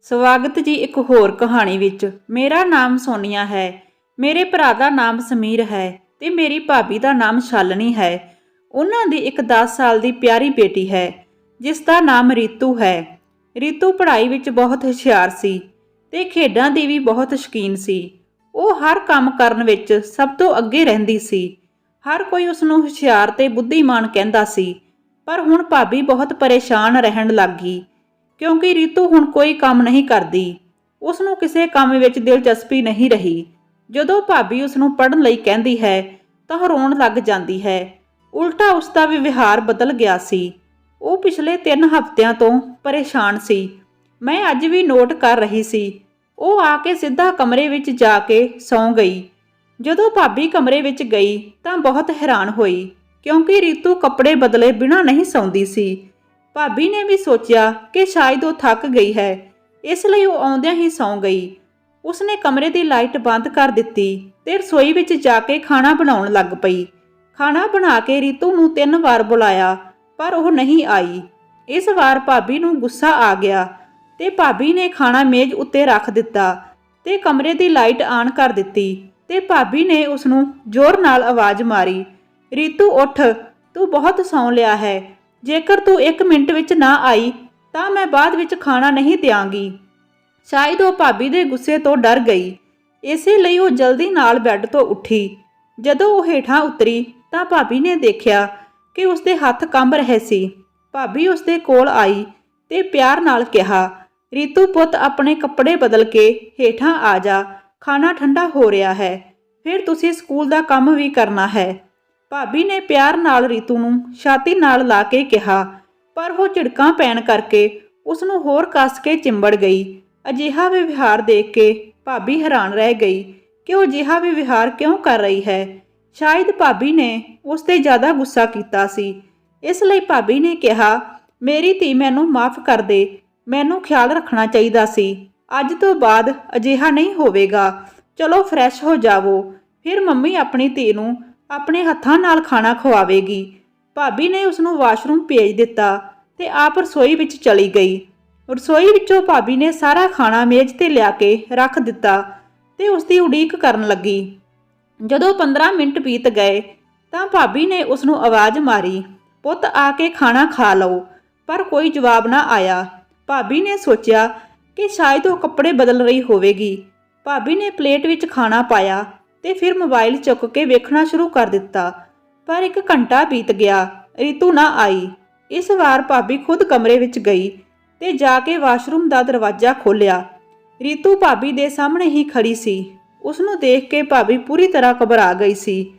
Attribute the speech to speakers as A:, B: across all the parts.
A: ਸਵਾਗਤ ਜੀ ਇੱਕ ਹੋਰ ਕਹਾਣੀ ਵਿੱਚ। ਮੇਰਾ ਨਾਮ ਸੋਨੀਆ ਹੈ। ਮੇਰੇ ਭਰਾ ਦਾ ਨਾਮ ਸਮੀਰ ਹੈ ਤੇ ਮੇਰੀ ਭਾਬੀ ਦਾ ਨਾਮ ਸ਼ਾਲਨੀ ਹੈ। ਉਹਨਾਂ ਦੀ ਇੱਕ 10 ਸਾਲ ਦੀ ਪਿਆਰੀ ਬੇਟੀ ਹੈ ਜਿਸ ਦਾ ਨਾਮ ਰੀਤੂ ਹੈ। ਰੀਤੂ ਪੜ੍ਹਾਈ ਵਿੱਚ ਬਹੁਤ ਹੁਸ਼ਿਆਰ ਸੀ ਤੇ ਖੇਡਾਂ ਦੀ ਵੀ ਬਹੁਤ ਸ਼ੌਕੀਨ ਸੀ। ਉਹ ਹਰ ਕੰਮ ਕਰਨ ਵਿੱਚ ਸਭ ਤੋਂ ਅੱਗੇ ਰਹਿੰਦੀ ਸੀ। ਹਰ ਕੋਈ ਉਸ ਨੂੰ ਹੁਸ਼ਿਆਰ ਤੇ ਬੁੱਧੀਮਾਨ ਕਹਿੰਦਾ ਸੀ। ਪਰ ਹੁਣ ਭਾਬੀ ਬਹੁਤ ਪਰੇਸ਼ਾਨ ਰਹਿਣ ਲੱਗ ਗਈ ਕਿਉਂਕਿ ਰੀਤੂ ਹੁਣ ਕੋਈ ਕੰਮ ਨਹੀਂ ਕਰਦੀ। ਉਸ ਨੂੰ ਕਿਸੇ ਕੰਮ ਵਿੱਚ ਦਿਲਚਸਪੀ ਨਹੀਂ ਰਹੀ। ਜਦੋਂ ਭਾਬੀ ਉਸ ਨੂੰ ਪੜ੍ਹਨ ਲਈ ਕਹਿੰਦੀ ਹੈ ਤਾਂ ਰੋਣ ਲੱਗ ਜਾਂਦੀ ਹੈ। ਉਲਟਾ ਉਸ ਦਾ ਵਿਵਹਾਰ ਬਦਲ ਗਿਆ ਸੀ। ਉਹ ਪਿਛਲੇ 3 ਹਫ਼ਤਿਆਂ ਤੋਂ ਪਰੇਸ਼ਾਨ ਸੀ। ਮੈਂ ਅੱਜ ਵੀ ਨੋਟ ਕਰ ਰਹੀ ਸੀ। ਉਹ ਆ ਕੇ ਸਿੱਧਾ ਕਮਰੇ ਵਿੱਚ ਜਾ ਕੇ ਸੌਂ ਗਈ। ਜਦੋਂ ਭਾਬੀ ਕਮਰੇ ਵਿੱਚ ਗਈ ਤਾਂ ਬਹੁਤ ਹੈਰਾਨ ਹੋਈ ਕਿਉਂਕਿ ਰੀਤੂ ਕੱਪੜੇ ਬਦਲੇ ਬਿਨਾਂ ਨਹੀਂ ਸੌਂਦੀ ਸੀ। ਭਾਬੀ ਨੇ ਵੀ ਸੋਚਿਆ ਕਿ ਸ਼ਾਇਦ ਉਹ ਥੱਕ ਗਈ ਹੈ, ਇਸ ਲਈ ਉਹ ਆਉਂਦਿਆਂ ਹੀ ਸੌਂ ਗਈ। ਉਸਨੇ ਕਮਰੇ ਦੀ ਲਾਈਟ ਬੰਦ ਕਰ ਦਿੱਤੀ ਤੇ ਰਸੋਈ ਵਿੱਚ ਜਾ ਕੇ ਖਾਣਾ ਬਣਾਉਣ ਲੱਗ ਪਈ। ਖਾਣਾ ਬਣਾ ਕੇ ਰੀਤੂ ਨੂੰ 3 ਵਾਰ ਬੁਲਾਇਆ ਪਰ ਉਹ ਨਹੀਂ ਆਈ। ਇਸ ਵਾਰ ਭਾਬੀ ਨੂੰ ਗੁੱਸਾ ਆ ਗਿਆ ਤੇ ਭਾਬੀ ਨੇ ਖਾਣਾ ਮੇਜ਼ ਉੱਤੇ ਰੱਖ ਦਿੱਤਾ ਤੇ ਕਮਰੇ ਦੀ ਲਾਈਟ ਆਨ ਕਰ ਦਿੱਤੀ ਤੇ ਭਾਬੀ ਨੇ ਉਸ ਨੂੰ ਜ਼ੋਰ ਨਾਲ ਆਵਾਜ਼ ਮਾਰੀ, ਰੀਤੂ ਉੱਠ, ਤੂੰ ਬਹੁਤ ਸੌਂ ਲਿਆ ਹੈ। ਜੇਕਰ ਤੂੰ 1 ਮਿੰਟ ਵਿੱਚ ਨਾ ਆਈ ਤਾਂ ਮੈਂ ਬਾਅਦ ਵਿੱਚ ਖਾਣਾ ਨਹੀਂ ਦਿਆਂਗੀ। ਸ਼ਾਇਦ ਉਹ ਭਾਬੀ ਦੇ ਗੁੱਸੇ ਤੋਂ ਡਰ ਗਈ, ਇਸੇ ਲਈ ਉਹ ਜਲਦੀ ਨਾਲ ਬੈੱਡ ਤੋਂ ਉੱਠੀ। ਜਦੋਂ ਉਹ ਹੇਠਾਂ ਉਤਰੀ ਤਾਂ ਭਾਬੀ ਨੇ ਦੇਖਿਆ ਕਿ ਉਸਦੇ ਹੱਥ ਕੰਬ ਰਹੇ ਸੀ। ਭਾਬੀ ਉਸਦੇ ਕੋਲ ਆਈ ਤੇ ਪਿਆਰ ਨਾਲ ਕਿਹਾ, ਰੀਤੂ ਪੁੱਤ, ਆਪਣੇ ਕੱਪੜੇ ਬਦਲ ਕੇ ਹੇਠਾਂ ਆ ਜਾ, ਖਾਣਾ ਠੰਡਾ ਹੋ ਰਿਹਾ ਹੈ, ਫਿਰ ਤੁਸੀਂ ਸਕੂਲ ਦਾ ਕੰਮ ਵੀ ਕਰਨਾ ਹੈ। ਭਾਬੀ ਨੇ ਪਿਆਰ ਨਾਲ ਰੀਤੂ ਨੂੰ ਛਾਤੀ ਨਾਲ ਲਾ ਕੇ ਕਿਹਾ, ਪਰ ਉਹ ਝਿੜਕਾਂ ਪੈਣ ਕਰਕੇ ਉਸ ਨੂੰ ਹੋਰ ਕੱਸ ਕੇ ਚਿੰਬੜ ਗਈ। ਅਜਿਹਾ ਵਿਵਹਾਰ ਦੇਖ ਕੇ ਭਾਬੀ ਹੈਰਾਨ ਰਹਿ ਗਈ ਕਿ ਉਹ ਅਜਿਹਾ ਵਿਵਹਾਰ ਕਿਉਂ ਕਰ ਰਹੀ ਹੈ। ਸ਼ਾਇਦ ਭਾਬੀ ਨੇ ਉਸ 'ਤੇ ਜ਼ਿਆਦਾ ਗੁੱਸਾ ਕੀਤਾ ਸੀ। ਇਸ ਲਈ ਭਾਬੀ ਨੇ ਕਿਹਾ, ਮੇਰੀ ਧੀ, ਮੈਨੂੰ ਮਾਫ਼ ਕਰ ਦੇ, ਮੈਨੂੰ ਖਿਆਲ ਰੱਖਣਾ ਚਾਹੀਦਾ ਸੀ। ਅੱਜ ਤੋਂ ਬਾਅਦ ਅਜਿਹਾ ਨਹੀਂ ਹੋਵੇਗਾ। ਚਲੋ ਫਰੈਸ਼ ਹੋ ਜਾਵੋ, ਫਿਰ ਮੰਮੀ ਆਪਣੀ ਧੀ ਨੂੰ ਆਪਣੇ ਹੱਥਾਂ ਨਾਲ ਖਾਣਾ ਖਵਾਵੇਗੀ। ਭਾਬੀ ਨੇ ਉਸ ਨੂੰ ਵਾਸ਼ਰੂਮ ਭੇਜ ਦਿੱਤਾ ਤੇ ਆਪ ਰਸੋਈ ਵਿੱਚ ਚਲੀ ਗਈ। ਰਸੋਈ ਵਿੱਚੋਂ ਭਾਬੀ ਨੇ ਸਾਰਾ ਖਾਣਾ ਮੇਜ਼ ਤੇ ਲਿਆ ਕੇ ਰੱਖ ਦਿੱਤਾ ਤੇ ਉਸ ਦੀ ਉਡੀਕ ਕਰਨ ਲੱਗੀ। ਜਦੋਂ 15 ਮਿੰਟ ਬੀਤ ਗਏ ਤਾਂ ਭਾਬੀ ਨੇ ਉਸ ਨੂੰ ਆਵਾਜ਼ ਮਾਰੀ, ਪੁੱਤ ਆ ਕੇ ਖਾਣਾ ਖਾ ਲਓ, ਪਰ ਕੋਈ ਜਵਾਬ ਨਾ ਆਇਆ। ਭਾਬੀ ਨੇ ਸੋਚਿਆ ਕਿ ਸ਼ਾਇਦ ਉਹ ਕੱਪੜੇ ਬਦਲ ਰਹੀ ਹੋਵੇਗੀ। ਭਾਬੀ ਨੇ ਪਲੇਟ ਵਿੱਚ ਖਾਣਾ ਪਾਇਆ ਤੇ ਫਿਰ ਮੋਬਾਈਲ ਚੁੱਕ ਕੇ ਵੇਖਣਾ ਸ਼ੁਰੂ ਕਰ ਦਿੱਤਾ। ਪਰ 1 ਘੰਟਾ ਬੀਤ ਗਿਆ, ਰੀਤੂ ਨਾ ਆਈ। ਇਸ ਵਾਰ ਭਾਬੀ ਖੁਦ ਕਮਰੇ ਵਿੱਚ ਗਈ ਤੇ ਜਾ ਕੇ ਵਾਸ਼ਰੂਮ ਦਾ ਦਰਵਾਜ਼ਾ ਖੋਲ੍ਹਿਆ। ਰੀਤੂ ਭਾਬੀ ਦੇ ਸਾਹਮਣੇ ਹੀ ਖੜੀ ਸੀ। ਉਸ ਨੂੰ ਦੇਖ ਕੇ ਭਾਬੀ ਪੂਰੀ ਤਰ੍ਹਾਂ ਘਬਰਾ ਗਈ ਸੀ।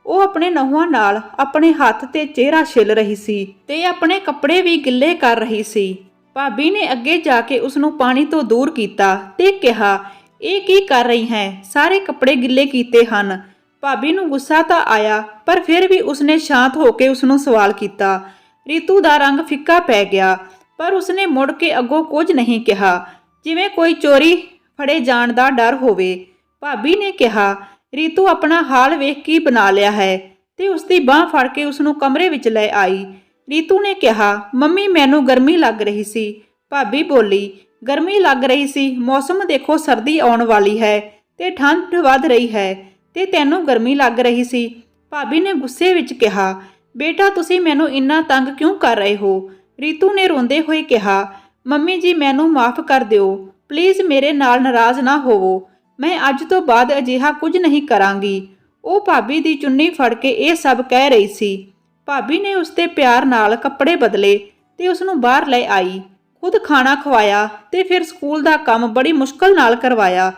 A: ਉਹ ਆਪਣੇ ਨਹੁੰਆਂ ਨਾਲ ਆਪਣੇ ਹੱਥ ਤੇ ਚਿਹਰਾ ਛਿੱਲ ਰਹੀ ਸੀ ਤੇ ਆਪਣੇ ਕੱਪੜੇ ਵੀ ਗਿੱਲੇ ਕਰ ਰਹੀ ਸੀ। ਭਾਬੀ ਨੇ ਅੱਗੇ ਜਾ ਕੇ ਉਸ ਨੂੰ ਪਾਣੀ ਤੋਂ ਦੂਰ ਕੀਤਾ ਤੇ ਕਿਹਾ, ਇਹ ਕੀ ਕਰ ਰਹੀ ਹੈ? ਸਾਰੇ ਕੱਪੜੇ ਗਿੱਲੇ ਕੀਤੇ ਹਨ। ਭਾਬੀ ਨੂੰ ਗੁੱਸਾ ਤਾਂ ਆਇਆ ਪਰ ਫਿਰ ਵੀ ਉਸਨੇ ਸ਼ਾਂਤ ਹੋ ਕੇ ਉਸ ਨੂੰ ਸਵਾਲ ਕੀਤਾ। ਰੀਤੂ ਦਾ ਰੰਗ ਫਿੱਕਾ ਪੈ ਗਿਆ ਪਰ ਉਸਨੇ ਮੁੜ ਕੇ ਅੱਗੋਂ ਕੁਝ ਨਹੀਂ ਕਿਹਾ, ਜਿਵੇਂ ਕੋਈ ਚੋਰੀ ਫੜੇ ਜਾਣ ਦਾ ਡਰ ਹੋਵੇ। ਭਾਬੀ ਨੇ ਕਿਹਾ, ਰੀਤੂ ਆਪਣਾ ਹਾਲ ਵੇਖ ਕੀ ਬਣਾ ਲਿਆ ਹੈ, ਤੇ ਉਸਦੀ ਬਾਂਹ ਫੜ ਕੇ ਉਸ ਨੂੰ ਕਮਰੇ ਵਿੱਚ ਲੈ ਆਈ। ਰੀਤੂ ਨੇ ਕਿਹਾ, ਮੰਮੀ ਮੈਨੂੰ ਗਰਮੀ ਲੱਗ ਰਹੀ ਸੀ। ਭਾਬੀ ਬੋਲੀ, ਗਰਮੀ ਲੱਗ ਰਹੀ ਸੀ? ਮੌਸਮ ਦੇਖੋ, ਸਰਦੀ ਆਉਣ ਵਾਲੀ ਹੈ ਤੇ ਠੰਡ ਵੱਧ ਰਹੀ ਹੈ ਤੇ ਤੈਨੂੰ ਗਰਮੀ ਲੱਗ ਰਹੀ ਸੀ। ਭਾਬੀ ਨੇ ਗੁੱਸੇ ਵਿੱਚ ਕਿਹਾ, ਬੇਟਾ ਤੁਸੀਂ ਮੈਨੂੰ ਇੰਨਾ ਤੰਗ ਕਿਉਂ ਕਰ ਰਹੇ ਹੋ? ਰੀਤੂ ਨੇ ਰੋਂਦੇ ਹੋਏ ਕਿਹਾ, ਮੰਮੀ ਜੀ ਮੈਨੂੰ ਮਾਫ਼ ਕਰ ਦਿਓ, ਪਲੀਜ਼ ਮੇਰੇ ਨਾਲ ਨਾਰਾਜ਼ ਨਾ ਹੋਵੋ, ਮੈਂ ਅੱਜ ਤੋਂ ਬਾਅਦ ਅਜਿਹਾ ਕੁਝ ਨਹੀਂ ਕਰਾਂਗੀ। ਉਹ ਭਾਬੀ ਦੀ ਚੁੰਨੀ ਫੜ ਕੇ ਇਹ ਸਭ ਕਹਿ ਰਹੀ ਸੀ। ਭਾਬੀ ਨੇ ਉਸ ਤੇ ਪਿਆਰ ਨਾਲ ਕੱਪੜੇ ਬਦਲੇ ਤੇ ਉਸ ਨੂੰ ਬਾਹਰ ਲੈ ਆਈ, ਖੁਦ ਖਾਣਾ ਖਵਾਇਆ ਤੇ ਫਿਰ ਸਕੂਲ ਦਾ ਕੰਮ ਬੜੀ ਮੁਸ਼ਕਲ ਨਾਲ ਕਰਵਾਇਆ।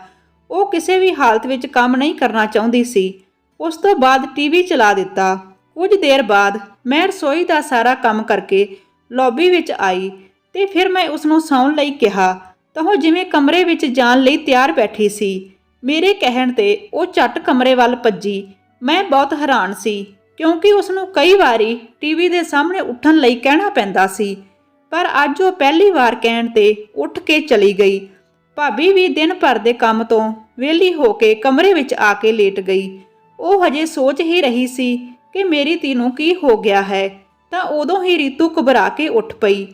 A: ਉਹ ਕਿਸੇ ਵੀ ਹਾਲਤ ਵਿੱਚ ਕੰਮ ਨਹੀਂ ਕਰਨਾ ਚਾਹੁੰਦੀ ਸੀ। ਉਸ ਤੋਂ ਬਾਅਦ ਟੀਵੀ ਚਲਾ ਦਿੱਤਾ। ਕੁਝ ਦੇਰ ਬਾਅਦ ਮੈਂ ਰਸੋਈ ਦਾ ਸਾਰਾ ਕੰਮ ਕਰਕੇ ਲੌਬੀ ਵਿੱਚ ਆਈ ਤੇ ਫਿਰ ਮੈਂ ਉਸ ਨੂੰ ਸੌਣ ਲਈ ਕਿਹਾ ਤਾਂ ਉਹ ਜਿਵੇਂ ਕਮਰੇ ਵਿੱਚ ਜਾਣ ਲਈ ਤਿਆਰ ਬੈਠੀ ਸੀ। ਮੇਰੇ ਕਹਿਣ ਤੇ ਉਹ ਝੱਟ ਕਮਰੇ ਵੱਲ ਭੱਜੀ। ਮੈਂ ਬਹੁਤ ਹੈਰਾਨ ਸੀ ਕਿਉਂਕਿ ਉਸ ਨੂੰ ਕਈ ਵਾਰੀ ਟੀਵੀ ਦੇ ਸਾਹਮਣੇ ਉੱਠਣ ਲਈ ਕਹਿਣਾ ਪੈਂਦਾ ਸੀ, ਪਰ ਅੱਜ ਉਹ ਪਹਿਲੀ ਵਾਰ ਕਹਿਣ ਤੇ ਉੱਠ ਕੇ ਚਲੀ ਗਈ। ਭਾਬੀ ਵੀ ਦਿਨ ਭਰ ਦੇ ਕੰਮ ਤੋਂ ਵਿਹਲੀ ਹੋ ਕੇ ਕਮਰੇ ਵਿੱਚ ਆ ਕੇ ਲੇਟ ਗਈ। ਉਹ ਹਜੇ ਸੋਚ ਹੀ ਰਹੀ ਸੀ ਕਿ ਮੇਰੀ ਧੀ ਨੂੰ ਕੀ ਹੋ ਗਿਆ ਹੈ ਤਾਂ ਉਦੋਂ ਹੀ ਰੀਤੂ ਘਬਰਾ ਕੇ ਉੱਠ ਪਈ।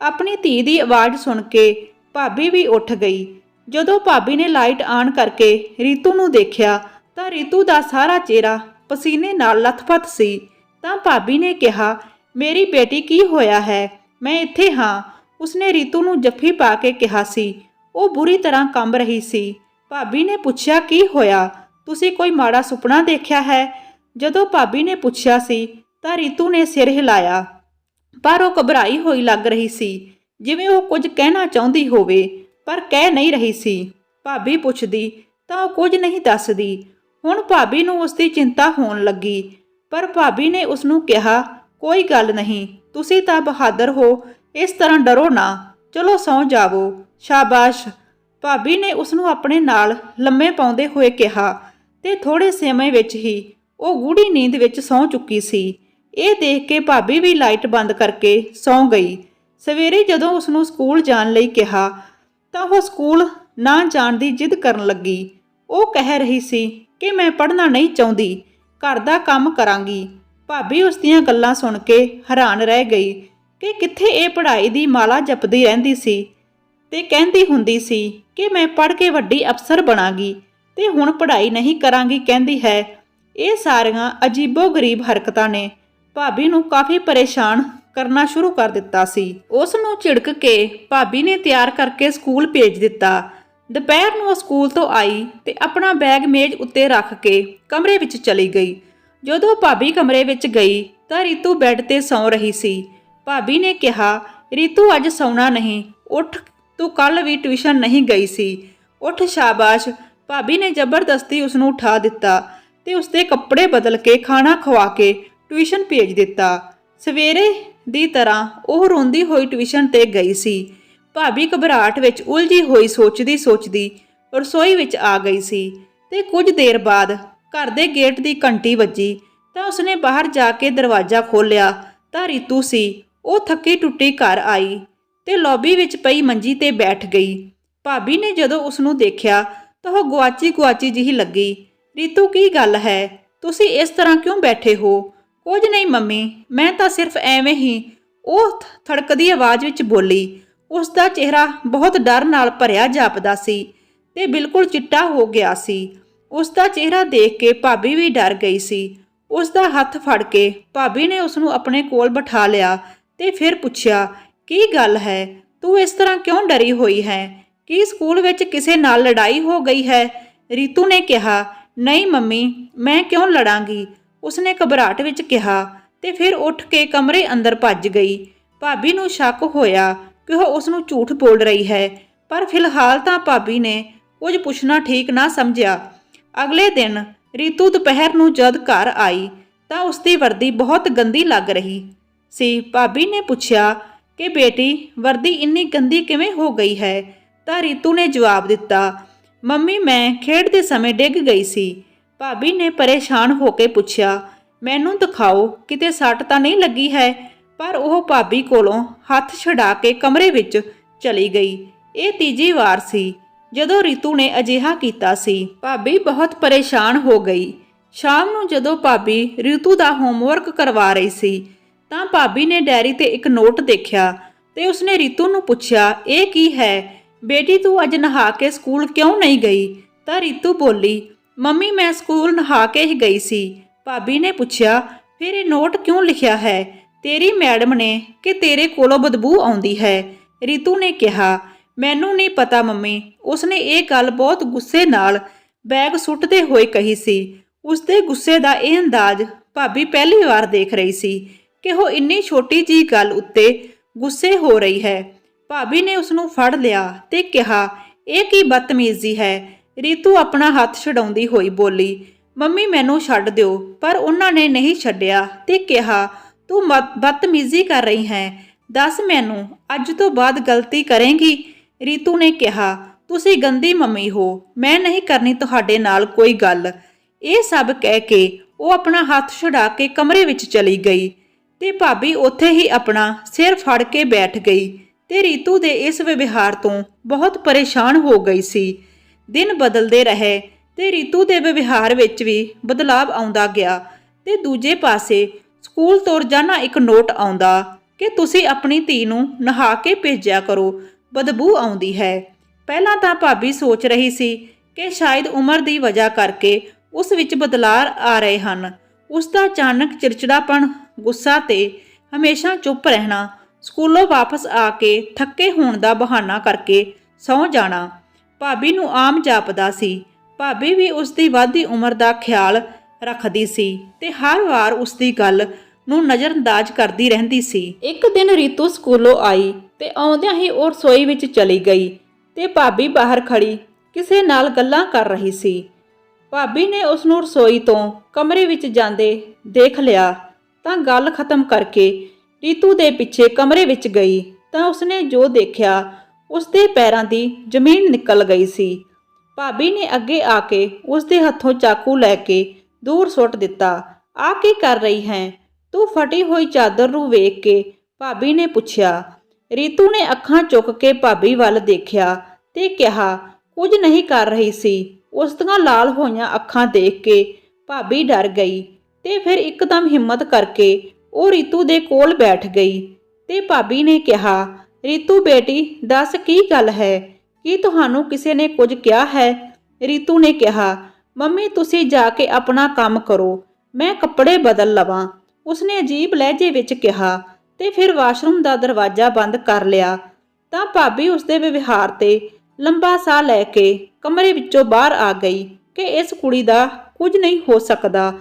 A: ਆਪਣੀ ਧੀ ਦੀ ਆਵਾਜ਼ ਸੁਣ ਕੇ ਭਾਬੀ ਵੀ ਉੱਠ ਗਈ। ਜਦੋਂ ਭਾਬੀ ਨੇ ਲਾਈਟ ਆਨ ਕਰਕੇ ਰੀਤੂ ਨੂੰ ਦੇਖਿਆ ਤਾਂ ਰੀਤੂ ਦਾ ਸਾਰਾ ਚਿਹਰਾ ਪਸੀਨੇ ਨਾਲ ਲੱਥਪੱਥ ਸੀ। ਤਾਂ ਭਾਬੀ ਨੇ ਕਿਹਾ, ਮੇਰੀ ਬੇਟੀ ਕੀ ਹੋਇਆ ਹੈ? ਮੈਂ ਇੱਥੇ ਹਾਂ। ਉਸਨੇ ਰੀਤੂ ਨੂੰ ਜੱਫੀ ਪਾ ਕੇ ਕਿਹਾ ਸੀ। ਉਹ ਬੁਰੀ ਤਰ੍ਹਾਂ ਕੰਬ ਰਹੀ ਸੀ। ਭਾਬੀ ਨੇ ਪੁੱਛਿਆ, ਕੀ ਹੋਇਆ? ਤੁਸੀਂ ਕੋਈ ਮਾੜਾ ਸੁਪਨਾ ਦੇਖਿਆ ਹੈ? ਜਦੋਂ ਭਾਬੀ ਨੇ ਪੁੱਛਿਆ ਸੀ ਤਾਂ ਰੀਤੂ ਨੇ ਸਿਰ ਹਿਲਾਇਆ, ਪਰ ਉਹ ਘਬਰਾਈ ਹੋਈ ਲੱਗ ਰਹੀ ਸੀ, ਜਿਵੇਂ ਉਹ ਕੁਝ ਕਹਿਣਾ ਚਾਹੁੰਦੀ ਹੋਵੇ ਪਰ ਕਹਿ ਨਹੀਂ ਰਹੀ ਸੀ। ਭਾਬੀ ਪੁੱਛਦੀ ਤਾਂ ਉਹ ਕੁਝ ਨਹੀਂ ਦੱਸਦੀ। ਹੁਣ ਭਾਬੀ ਨੂੰ ਉਸ ਦੀ ਚਿੰਤਾ ਹੋਣ ਲੱਗੀ, ਪਰ ਭਾਬੀ ਨੇ ਉਸ ਨੂੰ ਕਿਹਾ, ਕੋਈ ਗੱਲ ਨਹੀਂ, ਤੁਸੀਂ ਤਾਂ ਬਹਾਦਰ ਹੋ, ਇਸ ਤਰ੍ਹਾਂ ਡਰੋ ਨਾ, ਚਲੋ ਸੌਂ ਜਾਵੋ। ਸ਼ਾਬਾਸ਼। ਭਾਬੀ ਨੇ ਉਸ ਨੂੰ ਆਪਣੇ ਨਾਲ ਲੰਮੇ ਪਾਉਂਦੇ ਹੋਏ ਕਿਹਾ ਤੇ ਥੋੜੇ ਸਮੇਂ ਵਿੱਚ ਹੀ ਉਹ ਗੂੜੀ ਨੀਂਦ ਵਿੱਚ ਸੌਂ ਚੁੱਕੀ ਸੀ। ਇਹ ਦੇਖ ਕੇ ਭਾਬੀ ਵੀ ਲਾਈਟ ਬੰਦ ਕਰਕੇ ਸੌਂ ਗਈ। ਸਵੇਰੇ ਜਦੋਂ ਉਸ ਨੂੰ ਸਕੂਲ ਜਾਣ ਲਈ ਕਿਹਾ ਤਾਂ ਉਹ ਸਕੂਲ ਨਾ ਜਾਣ ਦੀ ਜਿੱਦ ਕਰਨ ਲੱਗੀ। ਉਹ ਕਹਿ ਰਹੀ ਸੀ ਕਿ ਮੈਂ ਪੜ੍ਹਨਾ ਨਹੀਂ ਚਾਹੁੰਦੀ, ਘਰ ਦਾ ਕੰਮ ਕਰਾਂਗੀ। ਭਾਬੀ ਉਸ ਦੀਆਂ ਗੱਲਾਂ ਸੁਣ ਕੇ ਹੈਰਾਨ ਰਹਿ ਗਈ ਕਿ ਕਿੱਥੇ ਇਹ ਪੜ੍ਹਾਈ ਦੀ ਮਾਲਾ ਜਪਦੀ ਰਹਿੰਦੀ ਸੀ ਤੇ ਕਹਿੰਦੀ ਹੁੰਦੀ ਸੀ ਕਿ ਮੈਂ ਪੜ੍ਹ ਕੇ ਵੱਡੀ ਅਫਸਰ ਬਣਾਂਗੀ, ਤੇ ਹੁਣ ਪੜ੍ਹਾਈ ਨਹੀਂ ਕਰਾਂਗੀ ਕਹਿੰਦੀ ਹੈ। ਇਹ ਸਾਰੀਆਂ ਅਜੀਬੋ-ਗਰੀਬ ਹਰਕਤਾਂ ਨੇ ਭਾਬੀ ਨੂੰ ਕਾਫੀ ਪਰੇਸ਼ਾਨ ਕਰਨਾ ਸ਼ੁਰੂ ਕਰ ਦਿੱਤਾ ਸੀ। ਉਸ ਨੂੰ ਝਿੜਕ ਕੇ ਭਾਬੀ ਨੇ ਤਿਆਰ ਕਰਕੇ ਸਕੂਲ ਭੇਜ ਦਿੱਤਾ। ਦੁਪਹਿਰ ਨੂੰ ਉਹ ਸਕੂਲ ਤੋਂ ਆਈ ਤੇ ਆਪਣਾ ਬੈਗ ਮੇਜ਼ ਉੱਤੇ ਰੱਖ ਕੇ ਕਮਰੇ ਵਿੱਚ ਚਲੀ ਗਈ। ਜਦੋਂ ਭਾਬੀ ਕਮਰੇ ਵਿੱਚ ਗਈ ਤਾਂ ਰੀਤੂ ਬੈੱਡ ਤੇ ਸੌਂ ਰਹੀ ਸੀ। ਭਾਬੀ ਨੇ ਕਿਹਾ, ਰੀਤੂ ਅੱਜ ਸੌਣਾ ਨਹੀਂ, ਉੱਠ, ਤੂੰ ਕੱਲ ਵੀ ਟਿਊਸ਼ਨ ਨਹੀਂ ਗਈ ਸੀ, ਉੱਠ। ਸ਼ਾਬਾਸ਼। ਭਾਬੀ ਨੇ ਜ਼ਬਰਦਸਤੀ ਉਸ ਨੂੰ ਉਠਾ ਦਿੱਤਾ ਤੇ ਉਸਦੇ ਕੱਪੜੇ ਬਦਲ ਕੇ ਖਾਣਾ ਖਵਾ ਕੇ ਟਿਊਸ਼ਨ ਭੇਜ ਦਿੱਤਾ। ਸਵੇਰੇ ਦੀ ਤਰ੍ਹਾਂ ਉਹ ਰੋਂਦੀ ਹੋਈ ਟਿਊਸ਼ਨ ਤੇ ਗਈ ਸੀ। ਭਾਬੀ ਘਬਰਾਹਟ ਵਿੱਚ ਉਲਝੀ ਹੋਈ ਸੋਚਦੀ ਰਸੋਈ ਵਿੱਚ ਆ ਗਈ ਸੀ ਤੇ ਕੁਝ ਦੇਰ ਬਾਅਦ ਘਰ ਦੇ ਗੇਟ ਦੀ ਘੰਟੀ ਵੱਜੀ ਤਾਂ ਉਸਨੇ ਬਾਹਰ ਜਾ ਕੇ ਦਰਵਾਜ਼ਾ ਖੋਲ੍ਹਿਆ ਤਾਂ ਰੀਤੂ ਸੀ। ਉਹ ਥੱਕੀ ਟੁੱਟੀ ਘਰ ਆਈ ਤੇ ਲੌਬੀ ਵਿੱਚ ਪਈ ਮੰਜੀ ਤੇ ਬੈਠ ਗਈ। ਭਾਬੀ ਨੇ ਜਦੋਂ ਉਸ ਨੂੰ ਦੇਖਿਆ ਤਾਂ ਉਹ ਗੁਆਚੀ ਜਿਹੀ ਲੱਗੀ। ਰੀਤੂ, ਕੀ ਗੱਲ ਹੈ? ਤੁਸੀਂ ਇਸ ਤਰ੍ਹਾਂ ਕਿਉਂ ਬੈਠੇ ਹੋ? ਕੁਝ ਨਹੀਂ ਮੰਮੀ, ਮੈਂ ਤਾਂ ਸਿਰਫ ਐਵੇਂ ਹੀ, ਉਹ ਥੜਕਦੀ ਆਵਾਜ਼ ਵਿੱਚ ਬੋਲੀ। ਉਸ ਦਾ ਚਿਹਰਾ ਬਹੁਤ ਡਰ ਨਾਲ ਭਰਿਆ ਜਾਪਦਾ ਸੀ ਤੇ ਬਿਲਕੁਲ ਚਿੱਟਾ ਹੋ ਗਿਆ ਸੀ। ਉਸ ਦਾ ਚਿਹਰਾ ਦੇਖ ਕੇ ਭਾਬੀ ਵੀ ਡਰ ਗਈ ਸੀ। ਉਸ ਦਾ ਹੱਥ ਫੜ ਕੇ ਭਾਬੀ ਨੇ ਉਸ ਨੂੰ ਆਪਣੇ ਕੋਲ ਬਿਠਾ ਲਿਆ ਤੇ ਫਿਰ ਪੁੱਛਿਆ, ਕੀ ਗੱਲ ਹੈ? ਤੂੰ ਇਸ ਤਰ੍ਹਾਂ ਕਿਉਂ ਡਰੀ ਹੋਈ ਹੈ? ਕੀ ਸਕੂਲ ਵਿੱਚ ਕਿਸੇ ਨਾਲ ਲੜਾਈ ਹੋ ਗਈ ਹੈ? ਰੀਤੂ ਨੇ ਕਿਹਾ, ਨਹੀਂ ਮੰਮੀ, ਮੈਂ ਕਿਉਂ ਲੜਾਂਗੀ? ਉਸਨੇ ਘਬਰਾਹਟ ਵਿੱਚ ਕਿਹਾ ਤੇ ਫਿਰ ਉੱਠ ਕੇ ਕਮਰੇ ਅੰਦਰ ਭੱਜ ਗਈ। ਭਾਬੀ ਨੂੰ ਸ਼ੱਕ ਹੋਇਆ ਕਿ ਉਹ ਉਸ ਨੂੰ ਝੂਠ ਬੋਲ ਰਹੀ ਹੈ, ਪਰ ਫਿਲਹਾਲ ਤਾਂ ਭਾਬੀ ਨੇ ਕੁਝ ਪੁੱਛਣਾ ਠੀਕ ਨਾ ਸਮਝਿਆ। ਅਗਲੇ ਦਿਨ ਰੀਤੂ ਦੁਪਹਿਰ ਨੂੰ ਜਦ ਘਰ ਆਈ ਤਾਂ ਉਸਦੀ ਵਰਦੀ ਬਹੁਤ ਗੰਦੀ ਲੱਗ ਰਹੀ ਸੀ। ਭਾਬੀ ਨੇ ਪੁੱਛਿਆ ਕਿ ਬੇਟੀ, ਵਰਦੀ ਇੰਨੀ ਗੰਦੀ ਕਿਵੇਂ ਹੋ ਗਈ ਹੈ? ਤਾਂ ਰੀਤੂ ਨੇ ਜਵਾਬ ਦਿੱਤਾ, ਮੰਮੀ, ਮੈਂ ਖੇਡਦੇ ਸਮੇਂ ਡਿੱਗ ਗਈ ਸੀ। ਭਾਬੀ ਨੇ ਪਰੇਸ਼ਾਨ ਹੋ ਕੇ ਪੁੱਛਿਆ, ਮੈਨੂੰ ਦਿਖਾਓ, ਕਿਤੇ ਸੱਟ ਤਾਂ ਨਹੀਂ ਲੱਗੀ ਹੈ? ਪਰ ਉਹ ਭਾਬੀ ਕੋਲੋਂ ਹੱਥ ਛੁਡਾ ਕੇ ਕਮਰੇ ਵਿੱਚ ਚਲੀ ਗਈ। ਇਹ ਤੀਜੀ ਵਾਰ ਸੀ ਜਦੋਂ ਰੀਤੂ ਨੇ ਅਜਿਹਾ ਕੀਤਾ ਸੀ। ਭਾਬੀ ਬਹੁਤ ਪਰੇਸ਼ਾਨ ਹੋ ਗਈ। ਸ਼ਾਮ ਨੂੰ ਜਦੋਂ ਭਾਬੀ ਰੀਤੂ ਦਾ ਹੋਮਵਰਕ ਕਰਵਾ ਰਹੀ ਸੀ ਤਾਂ ਭਾਬੀ ਨੇ ਡਾਇਰੀ ਤੇ ਇੱਕ ਨੋਟ ਦੇਖਿਆ ਤੇ ਉਸਨੇ ਰੀਤੂ ਨੂੰ ਪੁੱਛਿਆ, ਇਹ ਕੀ ਹੈ? ਬੇਟੀ, ਤੂੰ ਅੱਜ ਨਹਾ ਕੇ ਸਕੂਲ ਕਿਉਂ ਨਹੀਂ ਗਈ? ਤਾਂ ਰੀਤੂ ਬੋਲੀ, ਮੰਮੀ, ਮੈਂ ਸਕੂਲ ਨਹਾ ਕੇ ਹੀ ਗਈ ਸੀ। ਭਾਬੀ ਨੇ ਪੁੱਛਿਆ, ਫਿਰ ਇਹ ਨੋਟ ਕਿਉਂ ਲਿਖਿਆ ਹੈ? ਤੇਰੀ ਮੈਡਮ ਨੇ ਕਿ ਤੇਰੇ ਕੋਲੋਂ ਬਦਬੂ ਆਉਂਦੀ ਹੈ? ਰੀਤੂ ਨੇ ਕਿਹਾ, ਮੈਨੂੰ ਨਹੀਂ ਪਤਾ ਮੰਮੀ। ਉਸਨੇ ਇਹ ਗੱਲ ਬਹੁਤ ਗੁੱਸੇ ਨਾਲ ਬੈਗ ਸੁੱਟਦੇ ਹੋਏ ਕਹੀ ਸੀ। ਉਸਦੇ ਗੁੱਸੇ ਦਾ ਇਹ ਅੰਦਾਜ਼ ਭਾਬੀ ਪਹਿਲੀ ਵਾਰ ਦੇਖ ਰਹੀ ਸੀ ਕਿ ਉਹ ਇੰਨੀ ਛੋਟੀ ਜਿਹੀ ਗੱਲ ਉੱਤੇ ਗੁੱਸੇ ਹੋ ਰਹੀ ਹੈ। ਭਾਬੀ ਨੇ ਉਸ ਨੂੰ ਫੜ ਲਿਆ ਤੇ ਕਿਹਾ, ਇਹ ਕੀ ਬਦਤਮੀਜ਼ੀ ਹੈ? ਰੀਤੂ ਆਪਣਾ ਹੱਥ ਛਡਾਉਂਦੀ ਹੋਈ ਬੋਲੀ, ਮੰਮੀ, ਮੈਨੂੰ ਛੱਡ ਦਿਓ। ਪਰ ਉਹਨਾਂ ਨੇ ਨਹੀਂ ਛੱਡਿਆ ਤੇ ਕਿਹਾ, ਤੂੰ ਬਦਤਮੀਜ਼ੀ ਕਰ ਰਹੀ ਹੈ, ਦੱਸ ਮੈਨੂੰ, ਅੱਜ ਤੋਂ ਬਾਅਦ ਗਲਤੀ ਕਰੇਂਗੀ? ਰੀਤੂ ਨੇ ਕਿਹਾ, ਤੁਸੀਂ ਗੰਦੀ ਮੰਮੀ ਹੋ, ਮੈਂ ਨਹੀਂ ਕਰਨੀ ਤੁਹਾਡੇ ਨਾਲ ਕੋਈ ਗੱਲ। ਇਹ ਸਭ ਕਹਿ ਕੇ ਉਹ ਆਪਣਾ ਹੱਥ ਛੁਡਾ ਕੇ ਕਮਰੇ ਵਿੱਚ ਚਲੀ ਗਈ ਤੇ ਭਾਬੀ ਉੱਥੇ ਹੀ ਆਪਣਾ ਸਿਰ ਫੜ ਕੇ ਬੈਠ ਗਈ ਤੇ ਰੀਤੂ ਦੇ ਇਸ ਵਿਵਹਾਰ ਤੋਂ ਬਹੁਤ ਪਰੇਸ਼ਾਨ ਹੋ ਗਈ ਸੀ। ਦਿਨ ਬਦਲਦੇ ਰਹੇ ਤੇ ਰੀਤੂ ਦੇ ਵਿਵਹਾਰ ਵਿੱਚ ਵੀ ਬਦਲਾਵ ਆਉਂਦਾ ਗਿਆ ਤੇ ਦੂਜੇ ਪਾਸੇ ਸਕੂਲ ਤੋਂ ਰੋਜ਼ਾਨਾ ਇੱਕ ਨੋਟ ਆਉਂਦਾ ਕਿ ਤੁਸੀਂ ਆਪਣੀ ਧੀ ਨੂੰ ਨਹਾ ਕੇ ਭੇਜਿਆ ਕਰੋ। ਬਦਬੂ ਆਉਂਦੀ ਹੈ। ਪਹਿਲਾਂ ਤਾਂ ਭਾਬੀ ਸੋਚ ਰਹੀ ਸੀ ਕਿ ਸ਼ਾਇਦ ਉਮਰ ਦੀ ਵਜ੍ਹਾ ਕਰਕੇ ਉਸ ਵਿੱਚ ਬਦਲਾਅ ਆ ਰਹੇ ਹਨ। ਉਸ ਦਾ ਅਚਾਨਕ ਚਿੜਚਿੜਾਪਣ, ਗੁੱਸਾ ਤੇ ਹਮੇਸ਼ਾ ਚੁੱਪ ਰਹਿਣਾ, ਸਕੂਲੋਂ ਵਾਪਸ ਆ ਕੇ ਥੱਕੇ ਹੋਣ ਦਾ ਬਹਾਨਾ ਕਰਕੇ ਸੌਂ ਜਾਣਾ ਭਾਬੀ ਨੂੰ ਆਮ ਜਾਪਦਾ ਸੀ। ਭਾਬੀ ਵੀ ਉਸ ਦੀ ਵੱਧਦੀ ਉਮਰ ਦਾ ਖਿਆਲ ਰੱਖਦੀ ਸੀ ਤੇ ਹਰ ਵਾਰ ਉਸ ਦੀ ਗੱਲ ਨੂੰ ਨਜ਼ਰਅੰਦਾਜ਼ ਕਰਦੀ ਰਹਿੰਦੀ ਸੀ। ਇੱਕ ਦਿਨ ਰੀਤੂ ਸਕੂਲੋਂ ਆਈ ਤੇ ਆਉਂਦਿਆਂ ਹੀ ਉਹ ਰਸੋਈ ਵਿੱਚ ਚਲੀ ਗਈ ਤੇ ਭਾਬੀ ਬਾਹਰ ਖੜੀ ਕਿਸੇ ਨਾਲ ਗੱਲਾਂ ਕਰ ਰਹੀ ਸੀ। ਭਾਬੀ ਨੇ ਉਸ ਨੂੰ ਰਸੋਈ ਤੋਂ ਕਮਰੇ ਵਿੱਚ ਜਾਂਦੇ ਦੇਖ ਲਿਆ ਤਾਂ ਗੱਲ ਖਤਮ ਕਰਕੇ ਰੀਤੂ ਦੇ ਪਿੱਛੇ ਕਮਰੇ ਵਿੱਚ ਗਈ ਤਾਂ ਉਸਨੇ ਜੋ ਦੇਖਿਆ, ਉਸ ਦੇ ਪੈਰਾਂ ਦੀ ਜ਼ਮੀਨ ਨਿਕਲ ਗਈ ਸੀ। ਭਾਬੀ ਨੇ ਅੱਗੇ ਆ ਕੇ ਉਸ ਦੇ ਹੱਥੋਂ ਚਾਕੂ ਲੈ ਕੇ ਦੂਰ ਸੁੱਟ ਦਿੱਤਾ। ਆ ਕੀ ਕਰ ਰਹੀ ਹੈ ਤੂੰ? ਫਟੀ ਹੋਈ ਚਾਦਰ ਨੂੰ ਵੇਖ ਕੇ ਭਾਬੀ ਨੇ ਪੁੱਛਿਆ। ਰੀਤੂ ਨੇ ਅੱਖਾਂ ਚੁੱਕ ਕੇ ਭਾਬੀ ਵੱਲ ਦੇਖਿਆ ਤੇ ਕਿਹਾ, ਕੁਝ ਨਹੀਂ ਕਰ ਰਹੀ ਸੀ। ਉਸ ਦੀਆਂ ਲਾਲ ਹੋਈਆਂ ਅੱਖਾਂ ਦੇਖ ਕੇ ਭਾਬੀ ਡਰ ਗਈ ਤੇ ਫਿਰ ਇੱਕਦਮ ਹਿੰਮਤ ਕਰਕੇ ਉਹ ਰੀਤੂ ਦੇ ਕੋਲ ਬੈਠ ਗਈ ਤੇ ਭਾਬੀ ਨੇ ਕਿਹਾ, ਰੀਤੂ ਬੇਟੀ ਦੱਸ ਕੀ ਗੱਲ ਹੈ? ਕੀ ਤੁਹਾਨੂੰ ਕਿਸੇ ਨੇ ਕੁਝ ਕਿਹਾ ਹੈ? ਰੀਤੂ ਨੇ ਕਿਹਾ, ਮੰਮੀ ਤੁਸੀਂ ਜਾ ਕੇ ਆਪਣਾ ਕੰਮ ਕਰੋ, ਮੈਂ ਕੱਪੜੇ ਬਦਲ ਲਵਾਂ। ਉਸਨੇ ਅਜੀਬ ਲਹਿਜੇ ਵਿੱਚ ਕਿਹਾ ਤੇ ਫਿਰ ਵਾਸ਼ਰੂਮ ਦਾ ਦਰਵਾਜ਼ਾ ਬੰਦ ਕਰ ਲਿਆ ਤਾਂ ਭਾਬੀ ਉਸਦੇ ਵਿਵਹਾਰ ਤੇ ਲੰਬਾ ਸਾਹ ਲੈ ਕੇ ਕਮਰੇ ਵਿੱਚੋਂ ਬਾਹਰ ਆ ਗਈ ਕਿ ਇਸ ਕੁੜੀ ਦਾ ਕੁਝ ਨਹੀਂ ਹੋ ਸਕਦਾ।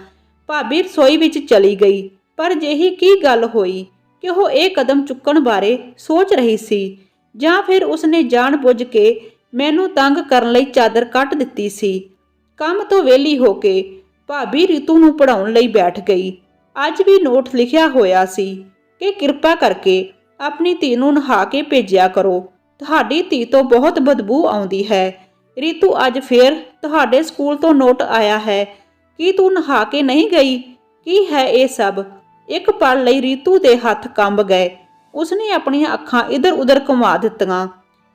A: ਭਾਬੀ ਰਸੋਈ ਵਿੱਚ ਚਲੀ ਗਈ ਪਰ ਜਿਹੀ ਕੀ ਗੱਲ ਹੋਈ ਕਿ ਉਹ ਇਹ ਕਦਮ ਚੁੱਕਣ ਬਾਰੇ ਸੋਚ ਰਹੀ ਸੀ ਜਾਂ ਫਿਰ ਉਸਨੇ ਜਾਣ-ਬੁੱਝ ਕੇ ਮੈਨੂੰ ਤੰਗ ਕਰਨ ਲਈ ਚਾਦਰ ਕੱਟ ਦਿੱਤੀ ਸੀ। ਕੰਮ ਤੋਂ ਵਿਹਲੀ ਹੋ ਕੇ ਭਾਬੀ ਰੀਤੂ ਨੂੰ ਪੜ੍ਹਾਉਣ ਲਈ ਬੈਠ ਗਈ। ਅੱਜ ਵੀ ਨੋਟ ਲਿਖਿਆ ਹੋਇਆ ਸੀ ਕਿ ਕਿਰਪਾ ਕਰਕੇ ਆਪਣੀ ਧੀ ਨੂੰ ਨਹਾ ਕੇ ਭੇਜਿਆ ਕਰੋ, ਤੁਹਾਡੀ ਧੀ ਤੋਂ ਬਹੁਤ ਬਦਬੂ ਆਉਂਦੀ ਹੈ। ਰੀਤੂ ਅੱਜ ਫੇਰ ਤੁਹਾਡੇ ਸਕੂਲ ਤੋਂ ਨੋਟ ਆਇਆ ਹੈ, ਕੀ ਤੂੰ ਨਹਾ ਕੇ ਨਹੀਂ ਗਈ? ਕੀ ਹੈ ਇਹ ਸਭ? ਇੱਕ ਪਲ ਲਈ ਰੀਤੂ ਦੇ ਹੱਥ ਕੰਬ ਗਏ। ਉਸਨੇ ਆਪਣੀਆਂ ਅੱਖਾਂ ਇੱਧਰ-ਉੱਧਰ ਘੁਮਾ ਦਿੱਤੀਆਂ।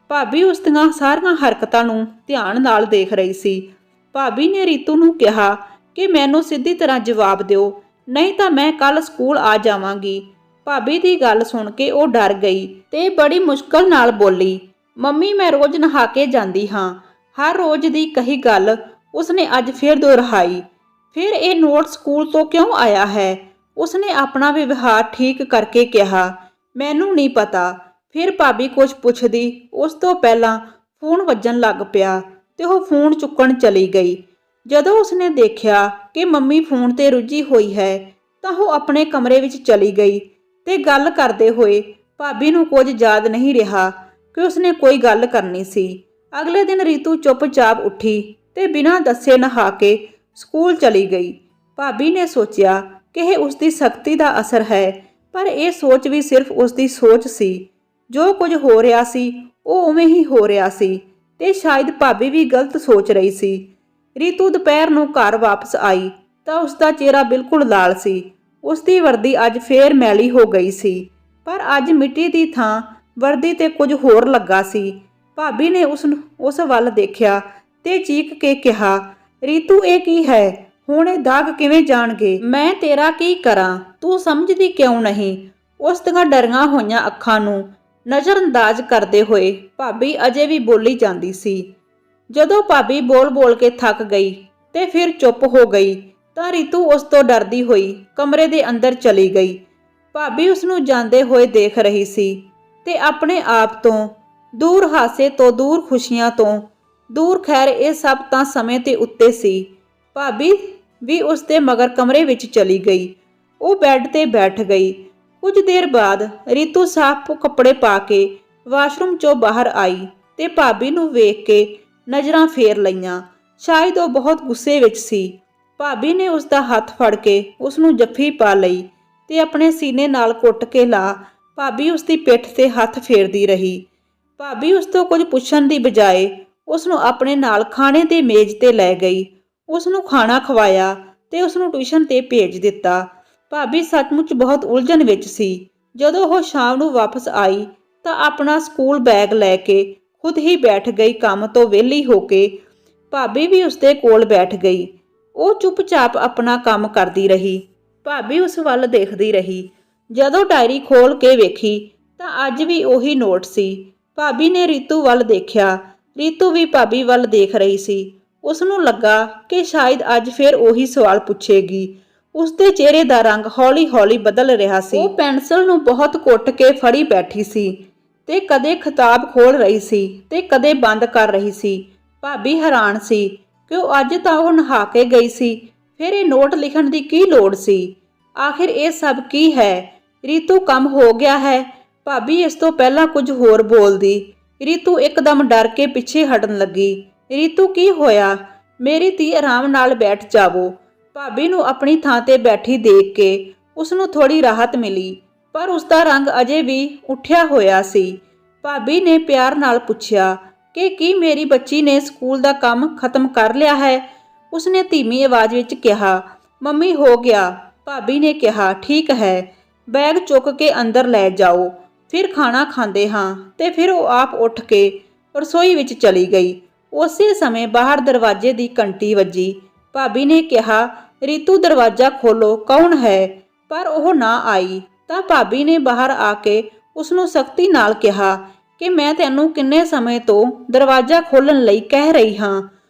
A: ਭਾਬੀ ਉਸ ਦੀਆਂ ਸਾਰੀਆਂ ਹਰਕਤਾਂ ਨੂੰ ਧਿਆਨ ਨਾਲ ਦੇਖ ਰਹੀ ਸੀ। ਭਾਬੀ ਨੇ ਰੀਤੂ ਨੂੰ ਕਿਹਾ ਕਿ ਮੈਨੂੰ ਸਿੱਧੀ ਤਰ੍ਹਾਂ ਜਵਾਬ ਦਿਓ, ਨਹੀਂ ਤਾਂ ਮੈਂ ਕੱਲ ਸਕੂਲ ਆ ਜਾਵਾਂਗੀ। ਭਾਬੀ ਦੀ ਗੱਲ ਸੁਣ ਕੇ ਉਹ ਡਰ ਗਈ ਤੇ ਬੜੀ ਮੁਸ਼ਕਲ ਨਾਲ ਬੋਲੀ, ਮੰਮੀ ਮੈਂ ਰੋਜ਼ ਨਹਾ ਕੇ ਜਾਂਦੀ ਹਾਂ। ਹਰ ਰੋਜ਼ ਦੀ ਕਹੀ ਗੱਲ ਉਸਨੇ ਅੱਜ ਫਿਰ ਦੁਹਰਾਈ। ਫਿਰ ਇਹ ਨੋਟ ਸਕੂਲ ਤੋਂ ਕਿਉਂ ਆਇਆ ਹੈ? ਉਸਨੇ ਆਪਣਾ ਵਿਵਹਾਰ ਠੀਕ ਕਰਕੇ ਕਿਹਾ, ਮੈਨੂੰ ਨਹੀਂ ਪਤਾ। ਫਿਰ ਭਾਬੀ ਕੁਝ ਪੁੱਛਦੀ ਉਸ ਤੋਂ ਪਹਿਲਾਂ ਫੋਨ ਵੱਜਣ ਲੱਗ ਪਿਆ ਤੇ ਉਹ ਫੋਨ ਚੁੱਕਣ ਚਲੀ ਗਈ। ਜਦੋਂ ਉਸਨੇ ਦੇਖਿਆ ਕਿ ਮੰਮੀ ਫੋਨ ਤੇ ਰੁੱਝੀ ਹੋਈ ਹੈ ਤਾਂ ਉਹ ਆਪਣੇ ਕਮਰੇ ਵਿੱਚ ਚਲੀ ਗਈ ਤੇ ਗੱਲ ਕਰਦੇ ਹੋਏ ਭਾਬੀ ਨੂੰ ਕੁਝ ਯਾਦ ਨਹੀਂ ਰਿਹਾ ਕਿ ਉਸਨੇ ਕੋਈ ਗੱਲ ਕਰਨੀ ਸੀ। ਅਗਲੇ ਦਿਨ ਰੀਤੂ ਚੁੱਪਚਾਪ ਉੱਠੀ ਤੇ ਬਿਨਾਂ ਦੱਸੇ ਨਹਾ ਕੇ ਸਕੂਲ ਚਲੀ ਗਈ। ਭਾਬੀ ਨੇ ਸੋਚਿਆ ਕਿ ਇਹ ਉਸਦੀ ਸਖਤੀ ਦਾ ਅਸਰ ਹੈ, ਪਰ ਇਹ ਸੋਚ ਵੀ ਸਿਰਫ ਉਸਦੀ ਸੋਚ ਸੀ। ਜੋ ਕੁਝ ਹੋ ਰਿਹਾ ਸੀ ਉਹ ਉਵੇਂ ਹੀ ਹੋ ਰਿਹਾ ਸੀ ਤੇ ਸ਼ਾਇਦ ਭਾਬੀ ਵੀ ਗਲਤ ਸੋਚ ਰਹੀ ਸੀ। ਰੀਤੂ ਦੁਪਹਿਰ ਨੂੰ ਘਰ ਵਾਪਸ ਆਈ ਤਾਂ ਉਸਦਾ ਚਿਹਰਾ ਬਿਲਕੁਲ ਲਾਲ ਸੀ। ਉਸਦੀ ਵਰਦੀ ਅੱਜ ਫੇਰ ਮੈਲੀ ਹੋ ਗਈ ਸੀ, ਪਰ ਅੱਜ ਮਿੱਟੀ ਦੀ ਥਾਂ ਵਰਦੀ ਤੇ ਕੁਝ ਹੋਰ ਲੱਗਾ ਸੀ। ਭਾਬੀ ਨੇ ਉਸ ਵੱਲ ਦੇਖਿਆ ਤੇ ਚੀਕ ਕੇ ਕਿਹਾ, ਰੀਤੂ ਇਹ ਕੀ ਹੈ? ਹੁਣ ਇਹ ਦਾਗ ਕਿਵੇਂ ਜਾਣਗੇ? ਮੈਂ ਤੇਰਾ ਕੀ ਕਰਾਂ? ਤੂੰ ਸਮਝਦੀ ਕਿਉਂ ਨਹੀਂ? ਉਸ ਦੀਆਂ ਡਰੀਆਂ ਹੋਈਆਂ ਅੱਖਾਂ ਨੂੰ ਨਜ਼ਰਅੰਦਾਜ਼ ਕਰਦੇ ਹੋਏ ਭਾਬੀ ਅਜੇ ਵੀ ਬੋਲੀ ਜਾਂਦੀ ਸੀ। ਜਦੋਂ ਭਾਬੀ ਬੋਲ-ਬੋਲ ਕੇ ਥੱਕ ਗਈ ਤੇ ਫਿਰ ਚੁੱਪ ਹੋ ਗਈ ਤਾਂ ਰੀਤੂ ਉਸ ਤੋਂ ਡਰਦੀ ਹੋਈ ਕਮਰੇ ਦੇ ਅੰਦਰ ਚਲੀ ਗਈ। ਭਾਬੀ ਉਸ ਨੂੰ ਜਾਂਦੇ ਹੋਏ ਦੇਖ ਰਹੀ ਸੀ ਤੇ ਆਪਣੇ ਆਪ ਤੋਂ ਦੂਰ, ਹਾਸੇ ਤੋਂ ਦੂਰ, ਖੁਸ਼ੀਆਂ ਤੋਂ ਦੂਰ, ਖੈਰ ਇਹ ਸਭ ਤਾਂ ਸਮੇਂ ਤੇ ਉੱਤੇ ਸੀ। ਭਾਬੀ ਵੀ ਉਸ ਦੇ ਮਗਰ ਕਮਰੇ ਵਿੱਚ ਚਲੀ ਗਈ। ਉਹ ਬੈੱਡ ਤੇ ਬੈਠ ਗਈ। ਕੁਝ ਦੇਰ ਬਾਅਦ ਰੀਤੂ ਸਾਫ਼ ਕੱਪੜੇ ਪਾ ਕੇ ਵਾਸ਼ਰੂਮ 'ਚੋਂ ਬਾਹਰ ਆਈ ਤੇ ਭਾਬੀ ਨੂੰ ਵੇਖ ਕੇ ਨਜ਼ਰਾਂ ਫੇਰ ਲਈਆਂ। ਸ਼ਾਇਦ ਉਹ ਬਹੁਤ ਗੁੱਸੇ ਵਿੱਚ ਸੀ। ਭਾਬੀ ਨੇ ਉਸ ਦਾ ਹੱਥ ਫੜ ਕੇ ਉਸ ਨੂੰ ਜੱਫੀ ਪਾ ਲਈ ਤੇ ਆਪਣੇ ਸੀਨੇ ਨਾਲ ਘੁੱਟ ਕੇ ਲਾ ਭਾਬੀ ਉਸ ਦੀ ਪਿੱਠ ਤੇ ਹੱਥ ਫੇਰਦੀ ਰਹੀ। ਭਾਬੀ ਉਸ ਤੋਂ ਕੁਝ ਪੁੱਛਣ ਦੀ ਬਜਾਏ ਉਸ ਨੂੰ ਆਪਣੇ ਨਾਲ ਖਾਣੇ ਦੇ ਮੇਜ਼ ਤੇ ਲੈ ਗਈ। ਉਸ ਨੂੰ ਖਾਣਾ ਖਵਾਇਆ ਤੇ ਉਸ ਨੂੰ ਟਿਊਸ਼ਨ ਤੇ ਭੇਜ ਦਿੱਤਾ। ਭਾਬੀ ਸੱਚਮੁੱਚ ਬਹੁਤ ਉਲਝਣ ਵਿੱਚ ਸੀ। ਜਦੋਂ ਉਹ ਸ਼ਾਮ ਨੂੰ ਵਾਪਸ ਆਈ ਤਾਂ ਆਪਣਾ ਸਕੂਲ ਬੈਗ ਲੈ ਕੇ ਖੁਦ ਹੀ ਬੈਠ ਗਈ ਕੰਮ ਤੋਂ ਵਿਹਲੀ ਹੋ ਕੇ। ਭਾਬੀ ਵੀ ਉਸਦੇ ਕੋਲ ਬੈਠ ਗਈ। ਉਹ ਚੁੱਪਚਾਪ ਆਪਣਾ ਕੰਮ ਕਰਦੀ ਰਹੀ। ਭਾਬੀ ਉਸ ਵੱਲ ਦੇਖਦੀ ਰਹੀ। ਜਦੋਂ ਡਾਇਰੀ ਖੋਲ ਕੇ ਵੇਖੀ ਤਾਂ ਅੱਜ ਵੀ ਉਹੀ ਨੋਟ ਸੀ। ਭਾਬੀ ਨੇ ਰੀਤੂ ਵੱਲ ਦੇਖਿਆ। ਰੀਤੂ ਵੀ ਭਾਬੀ ਵੱਲ ਦੇਖ ਰਹੀ ਸੀ। ਉਸ ਨੂੰ ਲੱਗਾ ਕਿ ਸ਼ਾਇਦ ਅੱਜ ਫਿਰ ਉਹੀ ਸਵਾਲ ਪੁੱਛੇਗੀ। ਉਸਦੇ ਚਿਹਰੇ ਦਾ ਰੰਗ ਹੌਲੀ-ਹੌਲੀ ਬਦਲ ਰਿਹਾ ਸੀ। ਉਹ ਪੈਨਸਲ ਨੂੰ ਬਹੁਤ ਘੁੱਟ ਕੇ ਫੜੀ ਬੈਠੀ ਸੀ ਤੇ ਕਦੇ ਕਿਤਾਬ ਖੋਲ ਰਹੀ ਸੀ ਤੇ ਕਦੇ ਬੰਦ ਕਰ ਰਹੀ ਸੀ। ਭਾਬੀ ਹੈਰਾਨ ਸੀ ਕਿ ਅੱਜ ਤਾਂ ਉਹ ਨਹਾ ਕੇ ਗਈ ਸੀ, ਫਿਰ ਇਹ ਨੋਟ ਲਿਖਣ ਦੀ ਕੀ ਲੋੜ ਸੀ? ਆਖਿਰ ਇਹ ਸਭ ਕੀ ਹੈ? ਰੀਤੂ ਕੰਮ ਹੋ ਗਿਆ ਹੈ? ਭਾਬੀ ਇਸ ਤੋਂ ਪਹਿਲਾਂ ਕੁਝ ਹੋਰ ਬੋਲਦੀ। ਰੀਤੂ ਇੱਕਦਮ ਡਰ ਕੇ ਪਿੱਛੇ ਹਟਣ ਲੱਗੀ। ਰੀਤੂ ਕੀ ਹੋਇਆ? ਮੇਰੀ ਧੀ ਆਰਾਮ ਨਾਲ ਬੈਠ ਜਾਵੋ। ਭਾਬੀ ਨੂੰ ਆਪਣੀ ਥਾਂ ਤੇ ਬੈਠੀ ਦੇਖ ਕੇ ਉਸ ਨੂੰ ਥੋੜੀ ਰਾਹਤ ਮਿਲੀ, ਪਰ ਉਸ ਦਾ ਰੰਗ ਅਜੇ ਵੀ ਉੱਠਿਆ ਹੋਇਆ ਸੀ। ਭਾਬੀ ਨੇ ਪਿਆਰ ਨਾਲ ਪੁੱਛਿਆ ਕਿ ਕੀ ਮੇਰੀ ਬੱਚੀ ਨੇ ਸਕੂਲ ਦਾ ਕੰਮ ਖਤਮ ਕਰ ਲਿਆ ਹੈ? ਉਸਨੇ ਧੀਮੀ ਆਵਾਜ਼ ਵਿੱਚ ਕਿਹਾ। ਮੰਮੀ ਹੋ ਗਿਆ। ਭਾਬੀ ਨੇ ਕਿਹਾ, ਠੀਕ ਹੈ, ਬੈਗ ਚੁੱਕ ਕੇ ਅੰਦਰ ਲੈ ਜਾਓ, ਫਿਰ ਖਾਣਾ ਖਾਂਦੇ ਹਾਂ। ਤੇ ਫਿਰ ਉਹ ਆਪ ਉੱਠ ਕੇ ਰਸੋਈ ਵਿੱਚ ਚਲੀ ਗਈ। ਉਸੇ ਸਮੇਂ ਬਾਹਰ ਦਰਵਾਜ਼ੇ ਦੀ ਘੰਟੀ ਵੱਜੀ। ਭਾਬੀ ਨੇ ਕਿਹਾ, ਰੀਤੂ ਦਰਵਾਜ਼ਾ ਖੋਲੋ, ਕੌਣ ਹੈ? ਪਰ ਉਹ ਨਾ ਆਈ ਤਾਂ ਭਾਬੀ ਨੇ ਬਾਹਰ ਆ ਕੇ ਉਸ ਨੂੰ ਸਖਤੀ ਨਾਲ ਕਿਹਾ ਕਿ ਮੈਂ ਤੈਨੂੰ ਕਿੰਨੇ ਸਮੇਂ ਤੋਂ ਦਰਵਾਜ਼ਾ ਖੋਲ੍ਹਣ ਲਈ ਕਹਿ ਰਹੀ ਹਾਂ।